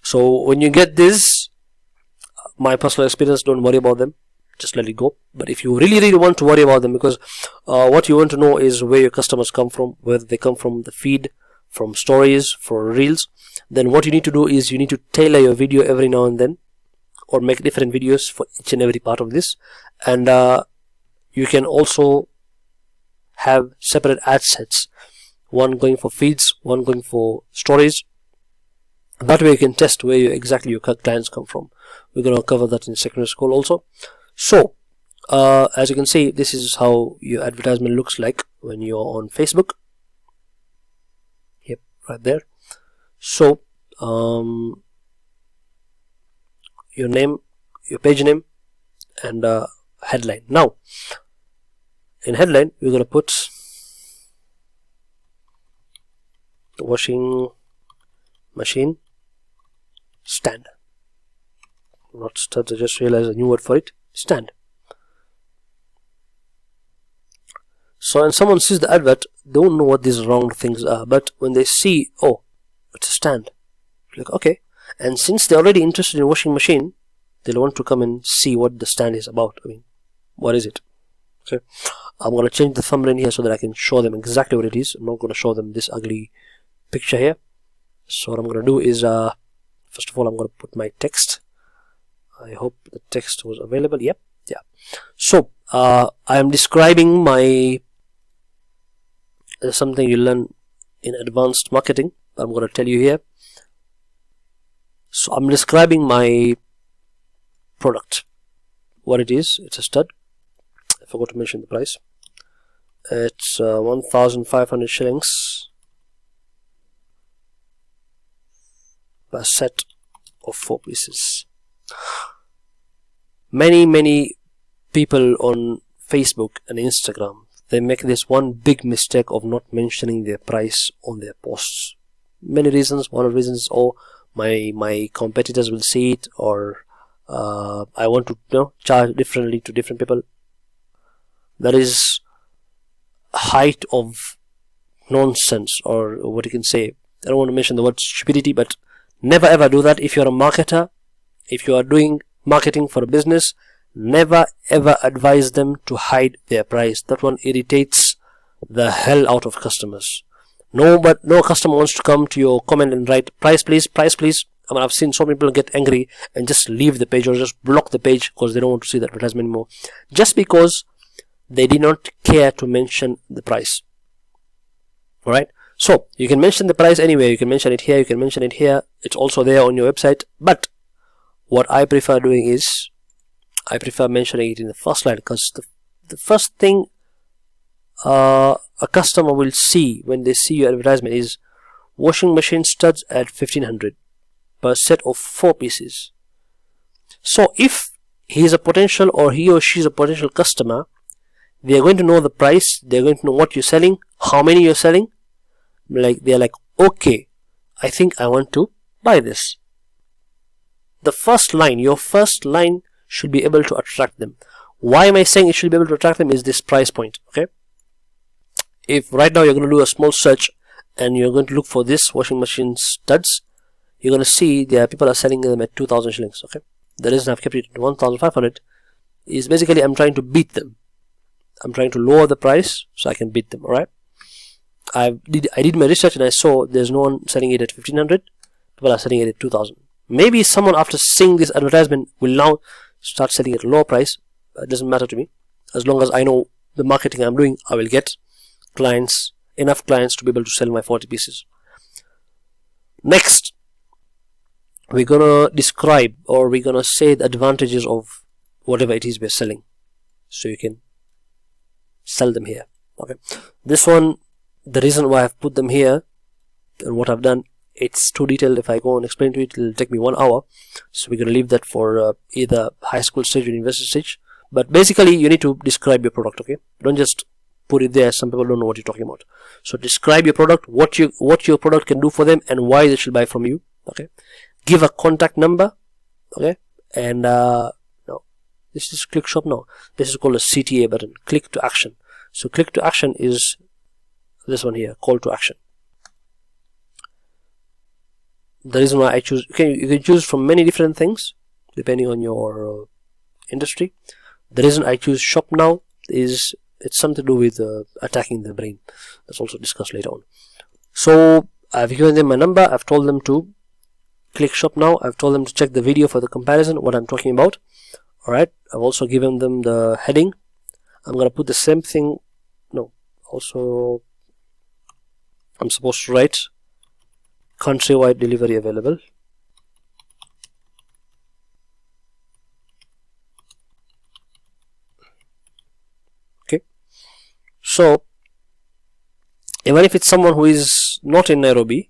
Speaker 1: so when you get this, my personal experience, don't worry about them, just let it go. But if you really want to worry about them, because what you want to know is where your customers come from, whether they come from the feed, from stories, for reels, then what you need to do is you need to tailor your video every now and then, or make different videos for each and every part of this. And you can also have separate ad sets, one going for feeds, one going for stories. That way you can test where exactly your clients come from. We're going to cover that in secondary school also. So as you can see, this is how your advertisement looks like when you're on Facebook. Yep, right there. So your name, your page name, and headline. Now in headline we're going to put washing machine stand, not studs. I just realized a new word for it, stand. So when someone sees the advert, they don't know what these round things are, but when they see, oh, it's a stand, like okay, and since they're already interested in washing machine, they'll want to come and see what the stand is about. I mean, what is it? Okay, I'm going to change the thumbnail here so that I can show them exactly what it is. I'm not going to show them this ugly picture here. So what I'm going to do is first of all, I'm going to put my text. I hope the text was available. Yep, yeah. So I am describing my something you learn in advanced marketing. I'm going to tell you here. So I'm describing my product, what it is. It's a stud. I forgot to mention the price. It's 1,500 shillings per set of 4 pieces. Many people on Facebook and Instagram, they make this one big mistake of not mentioning their price on their posts. Many reasons. One of the reasons is, oh, my competitors will see it, or I want to charge differently to different people. That is height of nonsense, or what you can say. I don't want to mention the word stupidity, but never ever do that. If you're a marketer, if you are doing marketing for a business, never ever advise them to hide their price. That one irritates the hell out of customers. No customer wants to come to your comment and write price please, price please. I mean, I've seen so many people get angry and just leave the page or just block the page because they don't want to see the advertisement anymore, just because they did not care to mention the price. Alright, so you can mention the price anywhere. You can mention it here, you can mention it here. It's also there on your website, but what I prefer doing is I prefer mentioning it in the first line, because the first thing a customer will see when they see your advertisement is washing machine studs at 1,500 per set of 4 pieces. So if he is a potential, or he or she is a potential customer, they are going to know the price, they are going to know what you're selling, how many you're selling. Like, they're like, okay, I think I want to buy this. The first line, your first line should be able to attract them. Why am I saying it should be able to attract them? Is this price point. Okay, if right now you're going to do a small search and you're going to look for this washing machine studs, you're going to see there are people are selling them at 2,000 shillings. Okay, the reason I've kept it at 1,500 is basically I'm trying to beat them. I'm trying to lower the price so I can beat them. Alright, I did my research and I saw there's no one selling it at 1,500. People are selling it at 2,000. Maybe someone after seeing this advertisement will now start selling at a lower price. It doesn't matter to me, as long as I know the marketing I'm doing, I will get clients, enough clients to be able to sell my 40 pieces. Next, we're gonna describe, or we're gonna say the advantages of whatever it is we're selling, so you can sell them here. Okay, this one, the reason why I've put them here and what I've done, it's too detailed. If I go and explain to it, it'll take me 1 hour, so we're gonna leave that for either high school stage or university stage. But basically, you need to describe your product. Okay, don't just put it there. Some people don't know what you're talking about. So describe your product, what your product can do for them, and why they should buy from you. Okay, give a contact number. Okay, and no, this is click shop now. This is called a CTA button, click to action. So click to action is this one here, call to action. The reason why I choose, you can choose from many different things depending on your industry. The reason I choose shop now is it's something to do with attacking the brain. That's also discussed later on. So I've given them my number. I've told them to click shop now. I've told them to check the video for the comparison, what I'm talking about. Alright, I've also given them the heading. I'm gonna put the same thing. No, also I'm supposed to write countrywide delivery available. Okay, so even if it's someone who is not in Nairobi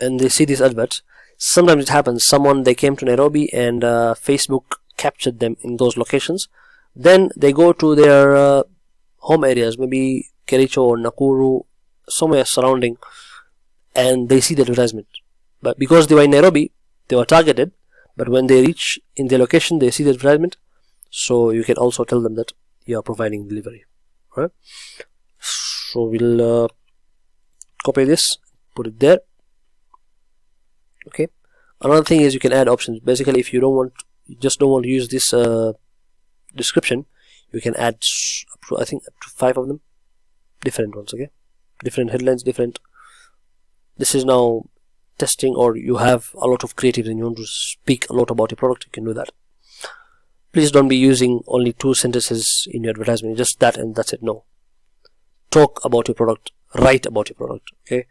Speaker 1: and they see this advert, sometimes it happens, they came to Nairobi and Facebook captured them in those locations. Then they go to their home areas, maybe Kericho or Nakuru, somewhere surrounding, and they see the advertisement. But because they were in Nairobi, they were targeted, but when they reach in their location, they see the advertisement. So you can also tell them that you are providing delivery. Right? So we'll copy this, put it there. Okay, another thing is you can add options. Basically, if you just don't want to use this description, you can add I think up to 5 of them, different ones. Okay, different headlines, different. This is now testing, or you have a lot of creatives and you want to speak a lot about your product, you can do that. Please don't be using only 2 sentences in your advertisement, just that and that's it. No, talk about your product, write about your product. Okay,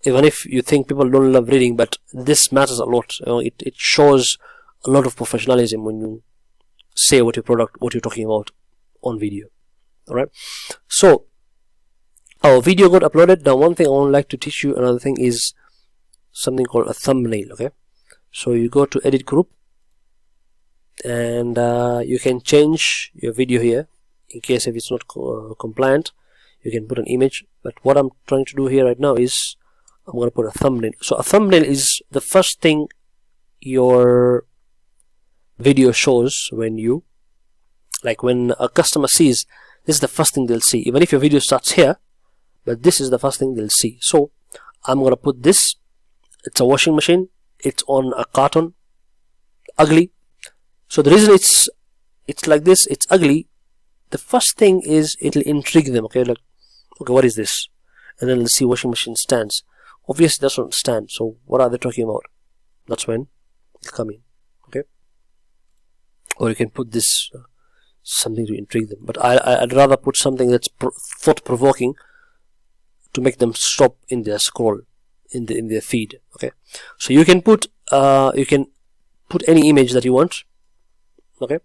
Speaker 1: even if you think people don't love reading, but this matters a lot. It shows a lot of professionalism when you say what your product, what you're talking about on video. Alright, so our video got uploaded. Now one thing I would like to teach you, another thing is something called a thumbnail. Okay, so you go to edit group and you can change your video here in case if it's not compliant. You can put an image, but what I'm trying to do here right now is I'm going to put a thumbnail. So a thumbnail is the first thing your video shows when you, like when a customer sees, this is the first thing they'll see, even if your video starts here, but this is the first thing they'll see. So I'm going to put this. It's a washing machine, it's on a carton, ugly. So the reason it's like this, it's ugly, the first thing is it'll intrigue them. Okay, like, okay, what is this? And then they'll see washing machine stands. Obviously that's not stand, so what are they talking about? That's when they'll come in. Okay, or you can put this something to intrigue them, but I'd rather put something that's thought-provoking to make them stop in their scroll in their feed. Okay, so you can put any image that you want. Okay,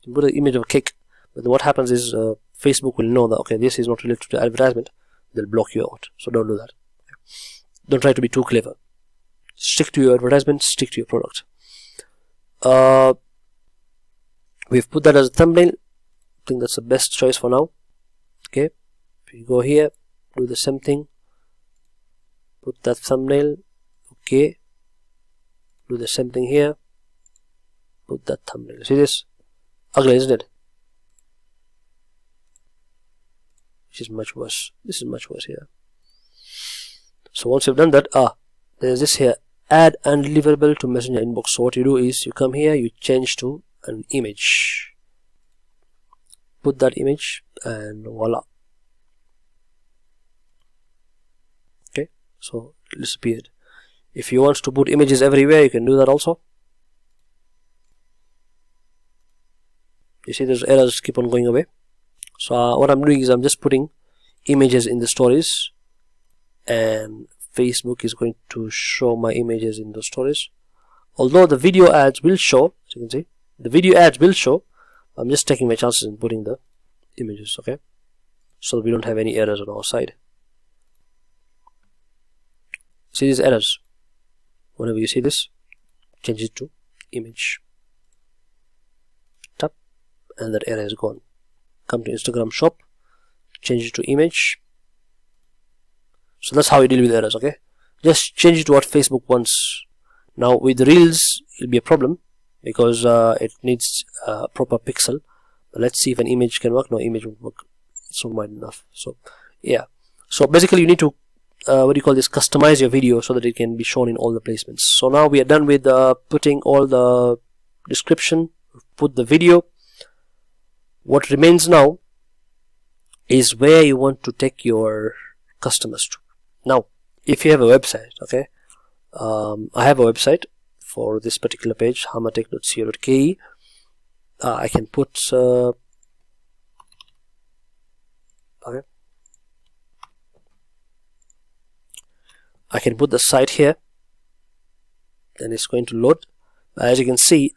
Speaker 1: you put an image of a cake, but then what happens is Facebook will know that okay, this is not related to the advertisement. They'll block you out. So don't do that. Okay? Don't try to be too clever. Stick to your advertisement, stick to your product. We've put that as a thumbnail. I think that's the best choice for now. Okay, if you go here, do the same thing, put that thumbnail. Okay, do the same thing here, put that thumbnail. See this? Ugly, isn't it? Which is much worse. This is much worse here. So once you've done that, there's this here, add undeliverable to messenger inbox. So what you do is you come here, you change to an image, put that image, and voila. Okay, so it disappeared. If you want to put images everywhere, you can do that also. You see those errors keep on going away. So what I'm doing is I'm just putting images in the stories, and Facebook is going to show my images in the stories. Although the video ads will show, as you can see, the video ads will show. I'm just taking my chances in putting the images, okay, so we don't have any errors on our side. See these errors? Whenever you see this, change it to image. Tap, and that error is gone. Come to Instagram shop, change it to image. So that's how you deal with errors, okay? Just change it to what Facebook wants. Now with the Reels, it'll be a problem because it needs a proper pixel. But let's see if an image can work. No, image won't work. It's not wide enough. So yeah. So basically, you need to customize your video so that it can be shown in all the placements. So now we are done with putting all the description, put the video. What remains now is where you want to take your customers to. Now if you have a website, okay, I have a website for this particular page, hamatech.co.ke. I can put okay, I can put the site here and it's going to load. As you can see,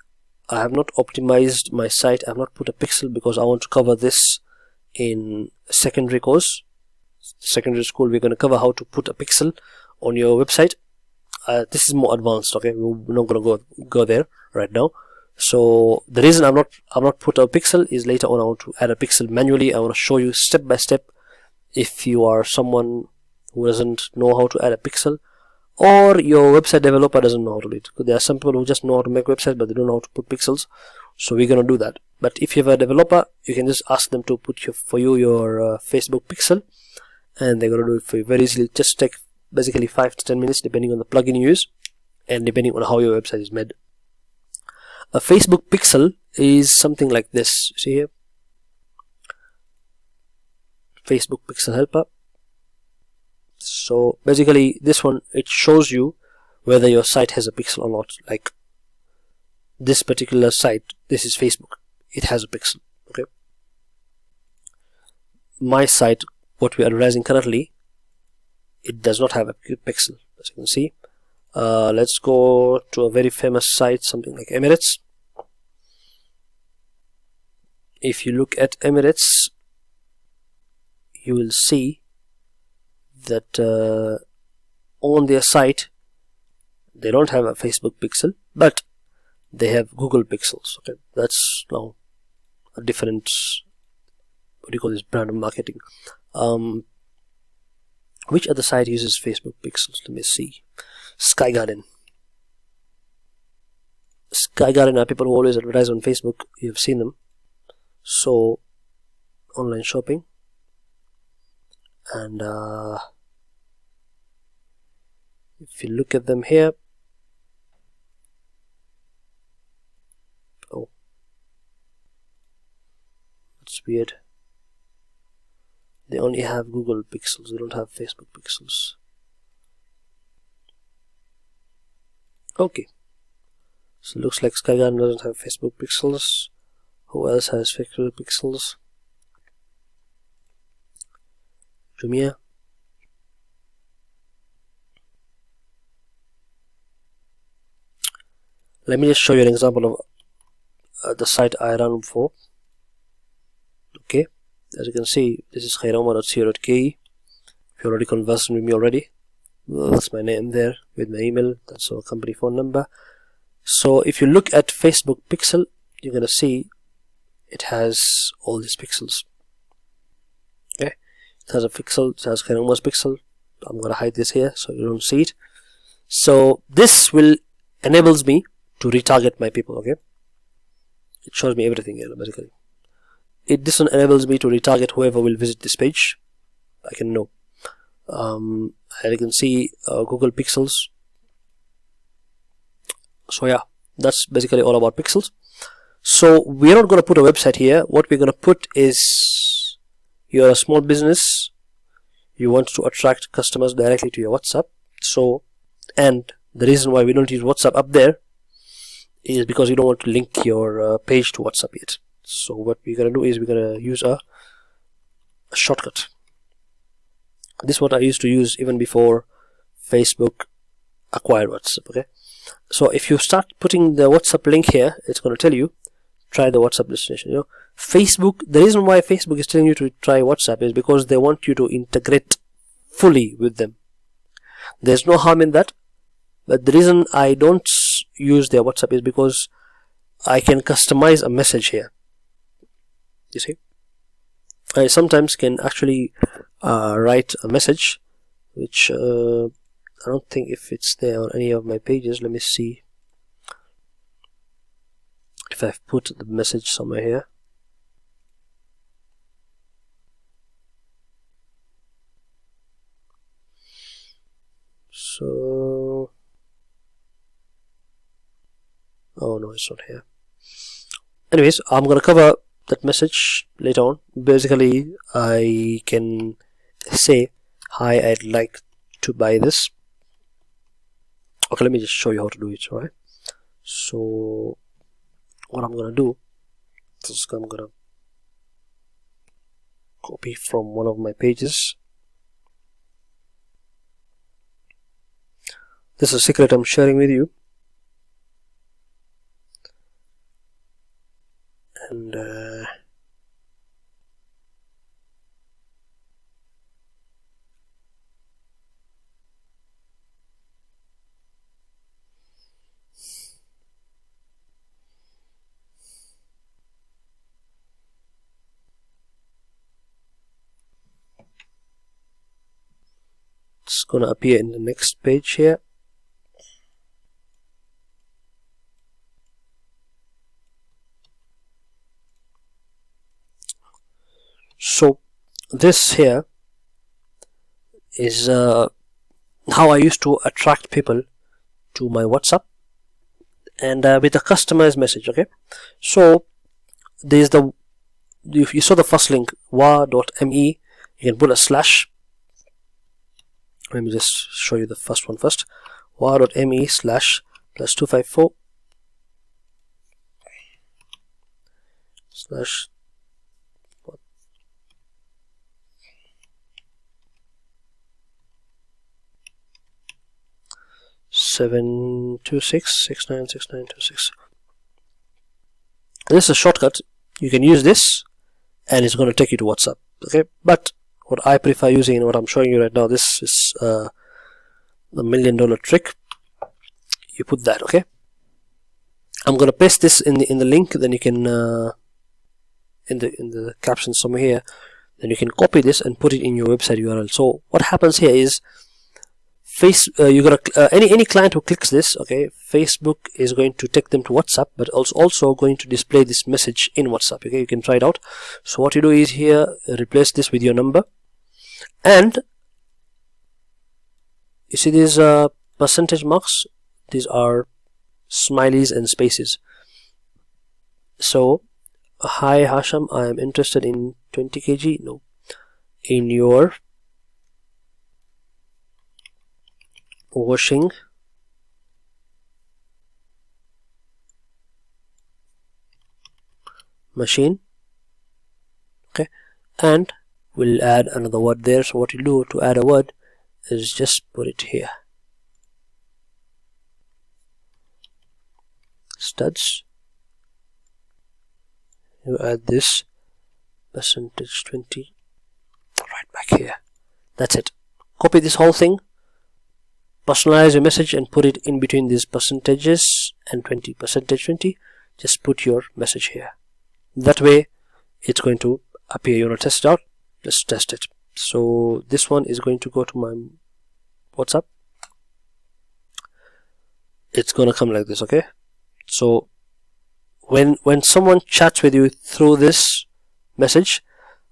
Speaker 1: I have not optimized my site. I have not put a pixel because I want to cover this in secondary course. Secondary school, we're going to cover how to put a pixel on your website. This is more advanced, okay, we're not going to go there right now. So the reason I'm not put a pixel is later on I want to add a pixel manually. I want to show you step by step. If you are someone who doesn't know how to add a pixel, or your website developer doesn't know how to do it, because there are some people who just know how to make websites but they don't know how to put pixels. So we're going to do that. But if you have a developer, you can just ask them to put your Facebook pixel, and they're going to do it for you very easily. Just take basically 5 to 10 minutes depending on the plugin you use and depending on how your website is made. A Facebook pixel is something like this. See here, Facebook pixel helper. So basically this one, it shows you whether your site has a pixel or not. Like this particular site, this is Facebook, it has a pixel, okay. My site, what we are advertising currently, it does not have a pixel, as you can see. Let's go to a very famous site, something like Emirates. If you look at Emirates, you will see that on their site they don't have a Facebook pixel, but they have Google pixels, okay. That's now a different, what do you call this, brand of marketing. Which other site uses Facebook pixels? Let me see. Sky Garden. Sky Garden are people who always advertise on Facebook. You have seen them. So online shopping, and if you look at them here, oh, that's weird. They only have Google pixels, they don't have Facebook pixels. Okay, so it looks like Sky Garden doesn't have Facebook pixels. Who else has Facebook pixels? Jumia. Let me just show you an example of the site I run for. Okay, as you can see, this is khairomar.co.ke. If you're already conversant with me already, well, that's my name there with my email, that's our company phone number. So if you look at Facebook pixel, you're gonna see it has all these pixels. Okay, it has a pixel, it has Khairomar's pixel. I'm gonna hide this here so you don't see it. So this will enables me to retarget my people, okay. It shows me everything here basically. This one enables me to retarget whoever will visit this page. I can know. And you can see Google pixels. So yeah, that's basically all about pixels. So we're not going to put a website here. What we're going to put is, you're a small business, you want to attract customers directly to your WhatsApp. So, and the reason why we don't use WhatsApp up there is because you don't want to link your page to WhatsApp yet. So what we're going to do is we're going to use a a shortcut. This is what I used to use even before Facebook acquired WhatsApp. Okay, so if you start putting the WhatsApp link here, it's going to tell you try the WhatsApp destination. You know, Facebook, the reason why Facebook is telling you to try WhatsApp is because they want you to integrate fully with them. There's no harm in that, but the reason I don't use their WhatsApp is because I can customize a message here. You see, I sometimes can actually write a message which I don't think if it's there on any of my pages. Let me see if I've put the message somewhere here. So, oh no, it's not here. Anyways, I'm gonna cover that message later on. Basically, I can say, hi, I'd like to buy this. Okay, let me just show you how to do it. Right, so what I'm gonna do is I'm gonna copy from one of my pages. This is a secret I'm sharing with you, and it's gonna appear in the next page here. So this here is how I used to attract people to my WhatsApp, and with a customized message. Okay, so there's the, if you saw the first link, wa.me, you can put a slash. Let me just show you the first one first. wa.me slash +254 slash 726696926. This is a shortcut. You can use this and it's going to take you to WhatsApp. Okay, but what I prefer using and what I'm showing you right now, this is the $1 million trick. You put that. Okay, I'm going to paste this in the link, then you can in the caption somewhere here, then you can copy this and put it in your website URL. So what happens here is you're gonna any client who clicks this, okay, Facebook is going to take them to WhatsApp, but also going to display this message in WhatsApp. Okay, you can try it out. So what you do is here, replace this with your number, and you see these percentage marks, these are smileys and spaces. So, hi Hasham, I am interested in 20 kg. No, in your washing machine. Okay, and we'll add another word there. So what you do to add a word is just put it here, studs. You add this percentage 20 right back here. That's it. Copy this whole thing, personalize your message and put it in between these percentages and 20, percentage 20. Just put your message here. That way it's going to appear. You want to test it out, just test it. So this one is going to go to my WhatsApp. It's gonna come like this. Okay, so when someone chats with you through this message,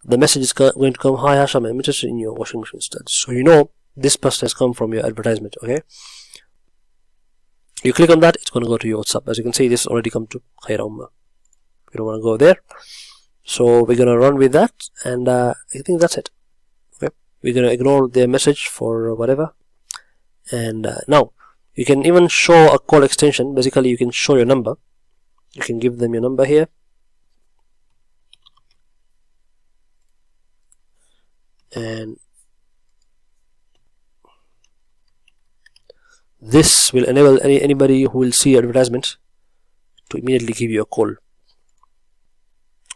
Speaker 1: the message is going to come, hi Hasham, I'm interested in your washing machine studs. So you know this person has come from your advertisement. Okay, you click on that, it's going to go to your WhatsApp. As you can see, this already come to Khaira Ummah. You don't want to go there, so we're going to run with that, and I think that's it. Okay, we're going to ignore their message for whatever, and now you can even show a call extension. Basically, you can show your number. You can give them your number here. and this will enable anybody who will see advertisement to immediately give you a call.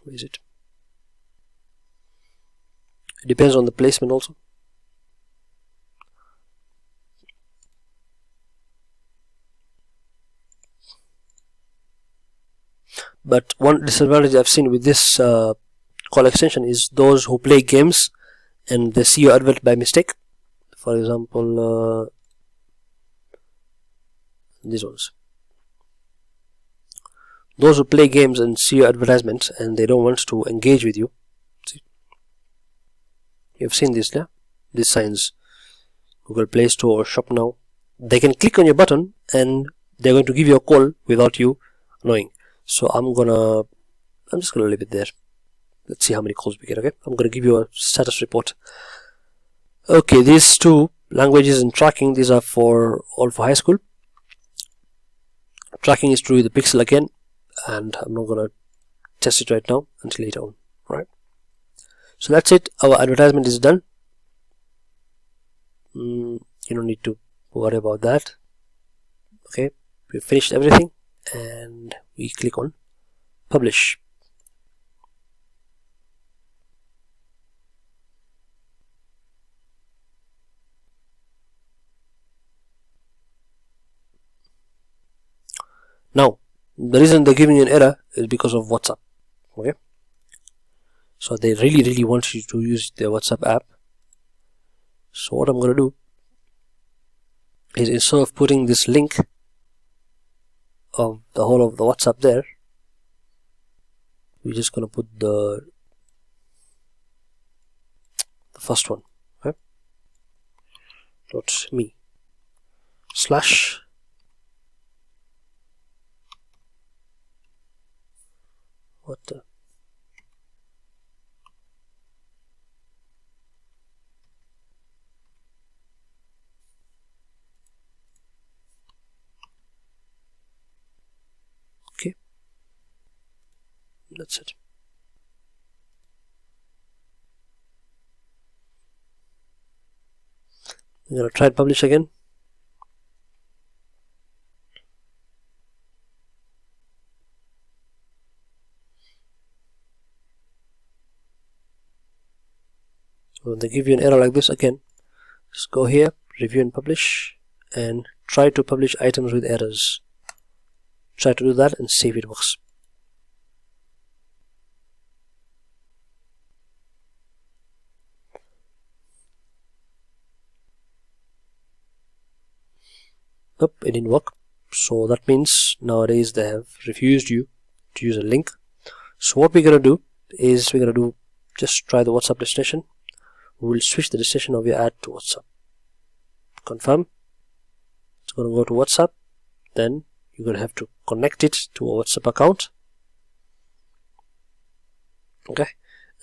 Speaker 1: Where is it? It depends on the placement also. But one disadvantage I've seen with this call extension is those who play games and they see your advert by mistake. For example, these ones. Those who play games and see your advertisement and they don't want to engage with you. See? You've seen this, yeah? These signs. Google Play Store or Shop Now. They can click on your button and they're going to give you a call without you knowing. So I'm just gonna leave it there. Let's see how many calls we get. Okay, I'm gonna give you a status report. Okay, these two languages and tracking, these are all for high school. Tracking is through the Pixel again, and I'm not gonna test it right now until later on. Right. So that's it. Our advertisement is done. You don't need to worry about that. Okay, we finished everything, and we click on publish. Now the reason they're giving you an error is because of WhatsApp. Okay, so they really want you to use their WhatsApp app. So what I'm going to do is, instead of putting this link of the whole of the WhatsApp there, we're just going to put the first one. Okay, .me/ what the okay, that's it. I'm going to try and publish again. When they give you an error like this again, just go here, review and publish, and try to publish items with errors. Try to do that and see if it works. Nope, it didn't work. So that means nowadays they have refused you to use a link. So what we're gonna do is just try the WhatsApp destination. We will switch the destination of your ad to WhatsApp. Confirm. It's going to go to WhatsApp. Then you're going to have to connect it to a WhatsApp account. Okay.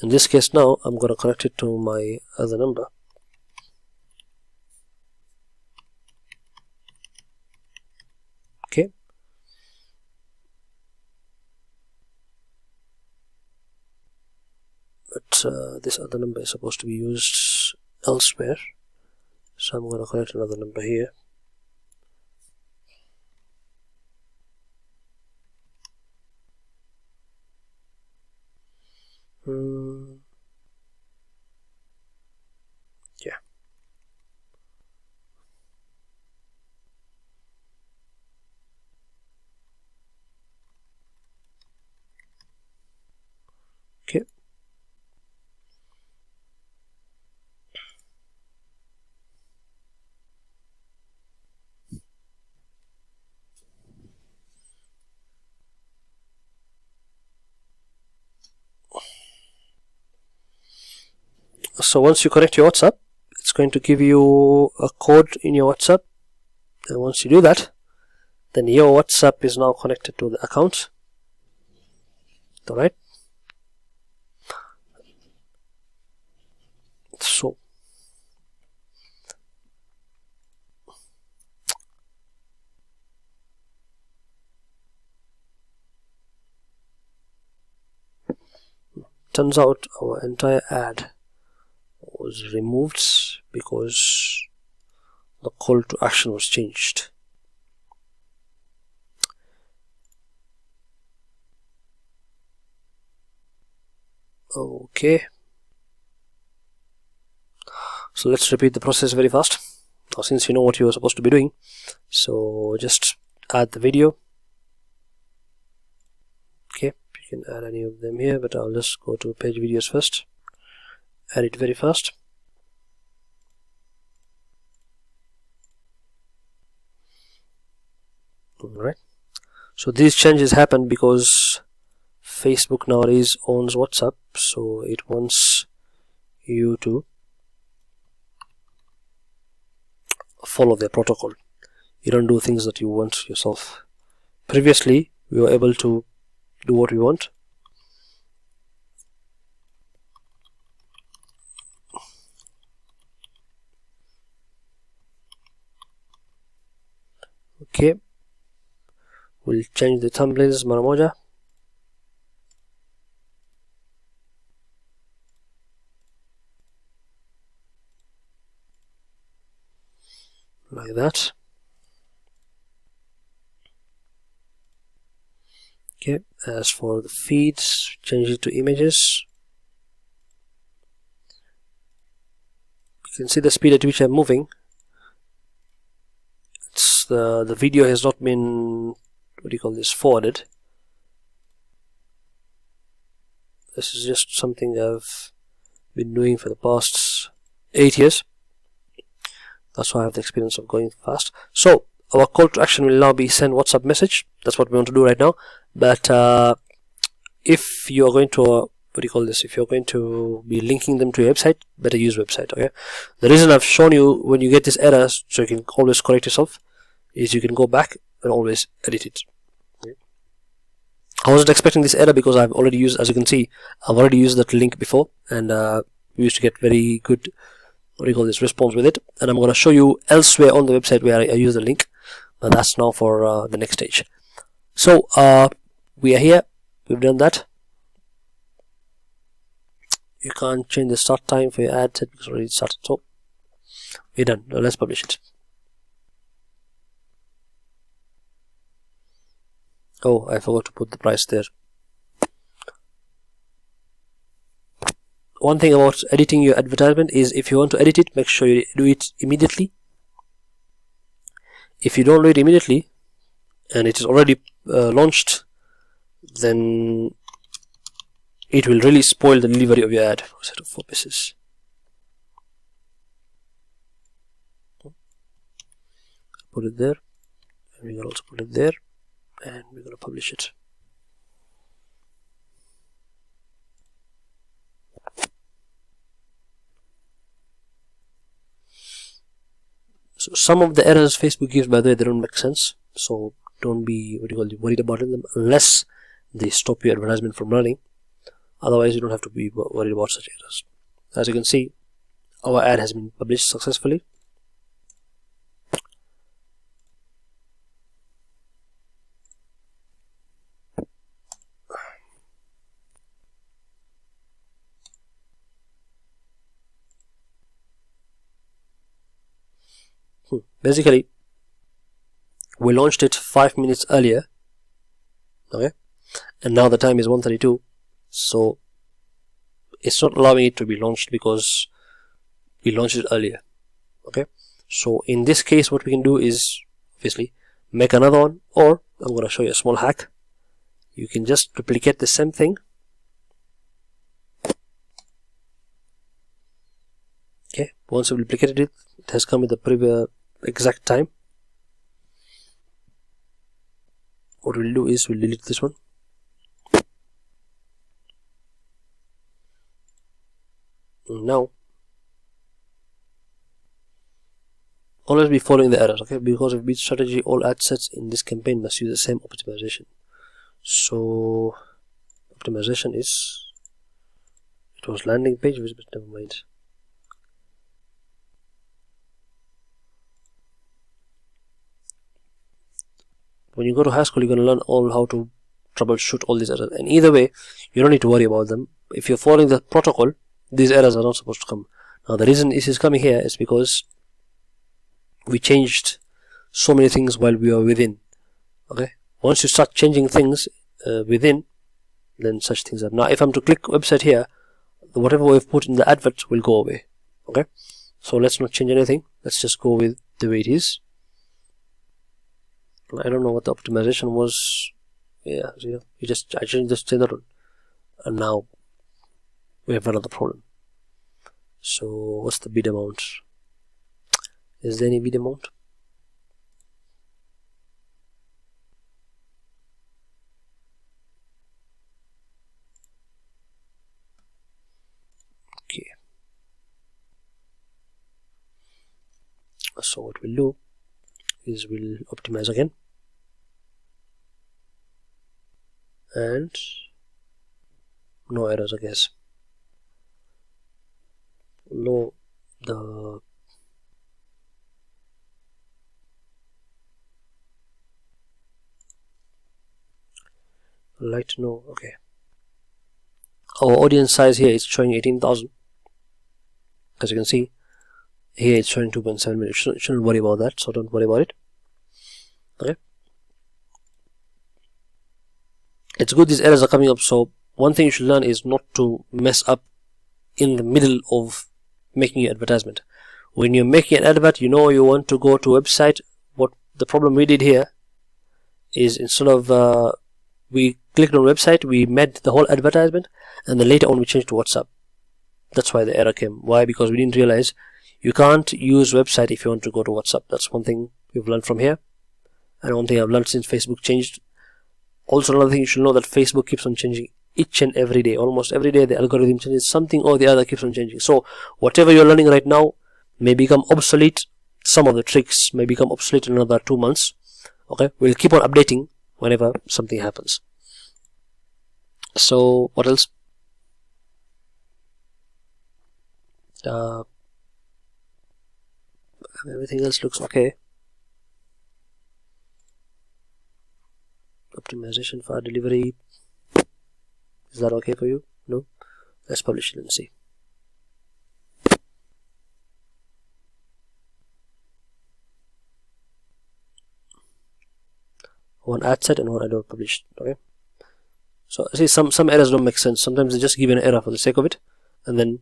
Speaker 1: In this case now, I'm going to connect it to my other number. Okay. But this other number is supposed to be used elsewhere, so I'm going to connect another number here. Yeah. Okay. So once you connect your WhatsApp, it's going to give you a code in your WhatsApp, and once you do that, then your WhatsApp is now connected to the account. Alright, so turns out our entire ad was removed because the call to action was changed. Okay, so let's repeat the process very fast. Now, since you know what you are supposed to be doing, so just add the video. Okay, you can add any of them here, but I'll just go to page videos first. Add it very fast. Alright, so these changes happen because Facebook nowadays owns WhatsApp, so it wants you to follow their protocol. You don't do things that you want yourself. Previously, we were able to do what we want. Okay, we'll change the thumbnails mara moja. Like that. Okay, as for the feeds, change it to images. You can see the speed at which I'm moving. It's the video has not been, what do you call this, forwarded. This is just something I've been doing for the past 8 years. That's why I have the experience of going fast. So our call to action will now be send WhatsApp message. That's what we want to do right now. But if you are going to what do you call this, if you're going to be linking them to your website, better use website. Okay, the reason I've shown you when you get this error, so you can always correct yourself, is you can go back and always edit it. Okay. I wasn't expecting this error because I've already used, as you can see, I've already used that link before, and we used to get very good, what do you call this, response with it. And I'm going to show you elsewhere on the website where I use the link. And that's now for the next stage. So we are here, we've done that. You can't change the start time for your ad set because already started. So we're done. Now let's publish it. Oh, I forgot to put the price there. One thing about editing your advertisement is if you want to edit it, make sure you do it immediately. If you don't do it immediately and it is already launched, then it will really spoil the delivery of your ad for a set of 4 pieces. Put it there, and we can also put it there, and we're going to publish it. So some of the errors Facebook gives, by the way, they don't make sense. So don't be worried about them unless they stop your advertisement from running. Otherwise, you don't have to be worried about such errors. As you can see, our ad has been published successfully. Basically, we launched it 5 minutes earlier, okay, and now the time is 1:32. So it's not allowing it to be launched because we launched it earlier. Okay, so in this case, what we can do is obviously make another one, or I'm going to show you a small hack. You can just duplicate the same thing. Okay, once you've duplicated it, it has come with the previous exact time. What we'll do is we'll delete this one. Now always be following the errors, okay? Because of bid strategy, all ad sets in this campaign must use the same optimization. So optimization is, it was landing page, but never mind. When you go to high school, you're going to learn all how to troubleshoot all these errors, and either way, you don't need to worry about them. If you're following the protocol, these errors are not supposed to come. Now the reason this is coming here is because we changed so many things while we are within. Okay, once you start changing things within, then such things are. Now if I'm to click website here, whatever we've put in the advert will go away. Okay, so let's not change anything, let's just go with the way it is. I don't know what the optimization was. Yeah, I shouldn't just change that one, and now we have another problem. So what's the bid amount? Is there any bid amount? Okay, so what we'll do is we'll optimize again, and no errors, I guess. No, the I'd like to know. Okay, our audience size here is showing 18,000. As you can see here, it's showing 2.7 million. Shouldn't worry about that, so don't worry about it. Okay, it's good these errors are coming up. So one thing you should learn is not to mess up in the middle of making your advertisement. When you're making an advert, you know you want to go to a website. What the problem we did here is, instead of we clicked on website, we made the whole advertisement, and then later on we changed to WhatsApp. That's why the error came. Why? Because we didn't realize you can't use website if you want to go to WhatsApp. That's one thing we've learned from here, and one thing I've learned since Facebook changed. Also, another thing you should know, that Facebook keeps on changing each and every day. Almost every day the algorithm changes, something or the other keeps on changing. So whatever you're learning right now may become obsolete. Some of the tricks may become obsolete in another 2 months. Okay, we'll keep on updating whenever something happens. So what else? Everything else looks okay. Optimization for delivery, is that okay for you? No? Let's publish it and see. One ad set and one ad published. Okay, so see, some errors don't make sense. Sometimes they just give an error for the sake of it, and then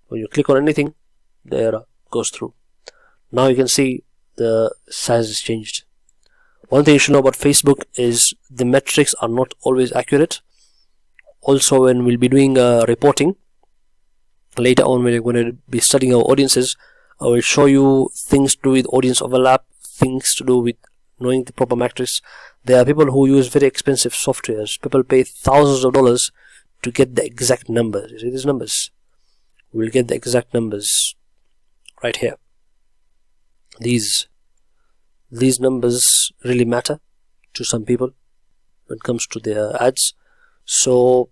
Speaker 1: when you click on anything, the error goes through. Now you can see the size is changed. One thing you should know about Facebook is the metrics are not always accurate. Also, when we'll be doing reporting later on, when we're going to be studying our audiences, I will show you things to do with audience overlap, things to do with knowing the proper metrics. There are people who use very expensive softwares. People pay thousands of dollars to get the exact numbers. You see these numbers? We'll get the exact numbers right here. These numbers really matter to some people when it comes to their ads. So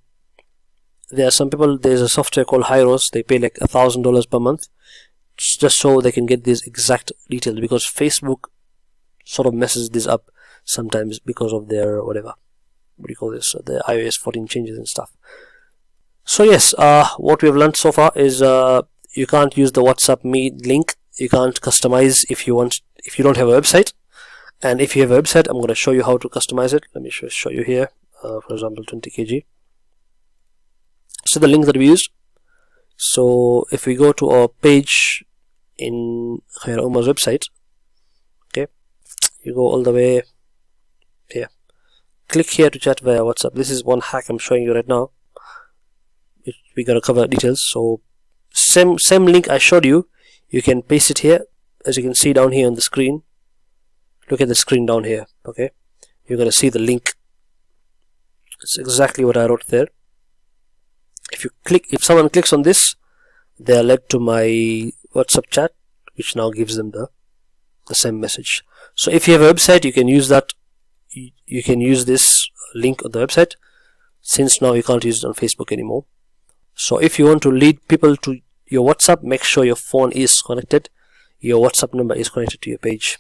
Speaker 1: there are some people, there's a software called Hyros, they pay like $1,000 per month just so they can get these exact details, because Facebook sort of messes this up sometimes because of their whatever, what do you call this, the iOS 14 changes and stuff. So yes, what we've learned so far is you can't use the WhatsApp Me link. You can't customize if you don't have a website. And if you have a website, I'm going to show you how to customize it. Let me show you here. For example, 20 kg. So the link that we used. So if we go to our page in Khair Umar's website, okay, you go all the way here. Click here to chat via WhatsApp. This is one hack I'm showing you right now. We gotta cover details. So same link I showed you, you can paste it here. As you can see down here on the screen, look at the screen down here. Okay, you're gonna see the link. It's exactly what I wrote there. If someone clicks on this, they are led to my WhatsApp chat, which now gives them the same message. So if you have a website, you can use that. You can use this link on the website, since now you can't use it on Facebook anymore. So if you want to lead people to your WhatsApp, make sure your phone is connected, your WhatsApp number is connected to your page.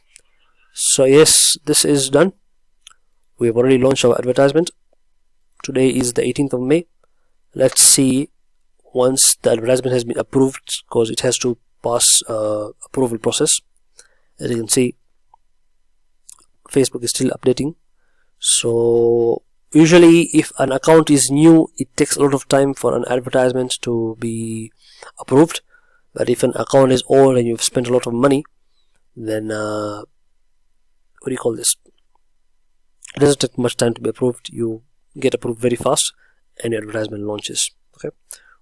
Speaker 1: So yes, this is done. We have already launched our advertisement. Today is the 18th of May. Let's see once the advertisement has been approved, because it has to pass approval process. As you can see, Facebook is still updating. So usually if an account is new, it takes a lot of time for an advertisement to be approved. But if an account is old and you've spent a lot of money, then what do you call this, it doesn't take much time to be approved. You get approved very fast and your advertisement launches. Okay,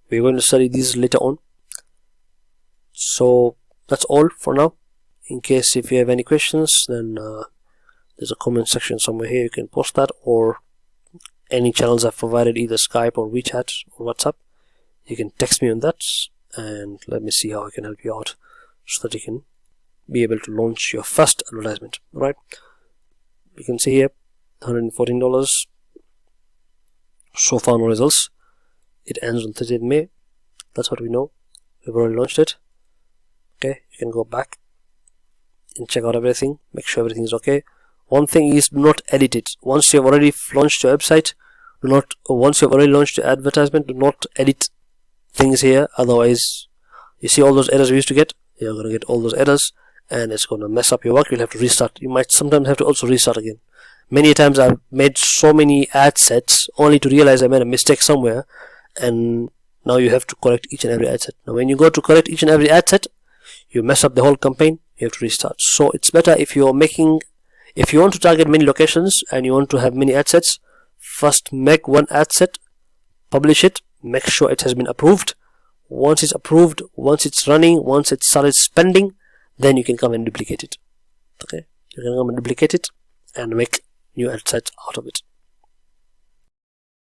Speaker 1: we're going to study these later on. So that's all for now. In case if you have any questions, then there's a comment section somewhere here, you can post that, or any channels I've provided, either Skype or WeChat or WhatsApp, you can text me on that, and let me see how I can help you out so that you can be able to launch your first advertisement. Alright, you can see here $114, so far no results. It ends on 30th May. That's what we know. We've already launched it. Okay, you can go back and check out everything, make sure everything is okay. One thing is, do not edit it. Once you have already launched your website, once you have already launched your advertisement, do not edit things here. Otherwise, you see all those errors we used to get, you're going to get all those errors, and it's going to mess up your work. You'll have to restart. You might sometimes have to also restart again. Many times I've made so many ad sets only to realize I made a mistake somewhere, and now you have to correct each and every ad set. Now when you go to correct each and every ad set, you mess up the whole campaign, you have to restart. So it's better if you want to target many locations and you want to have many ad sets, first make one ad set, publish it, make sure it has been approved. Once it's approved, once it's running, once it started spending, then you can come and duplicate it. Okay, you can come and duplicate it and make new ad sets out of it.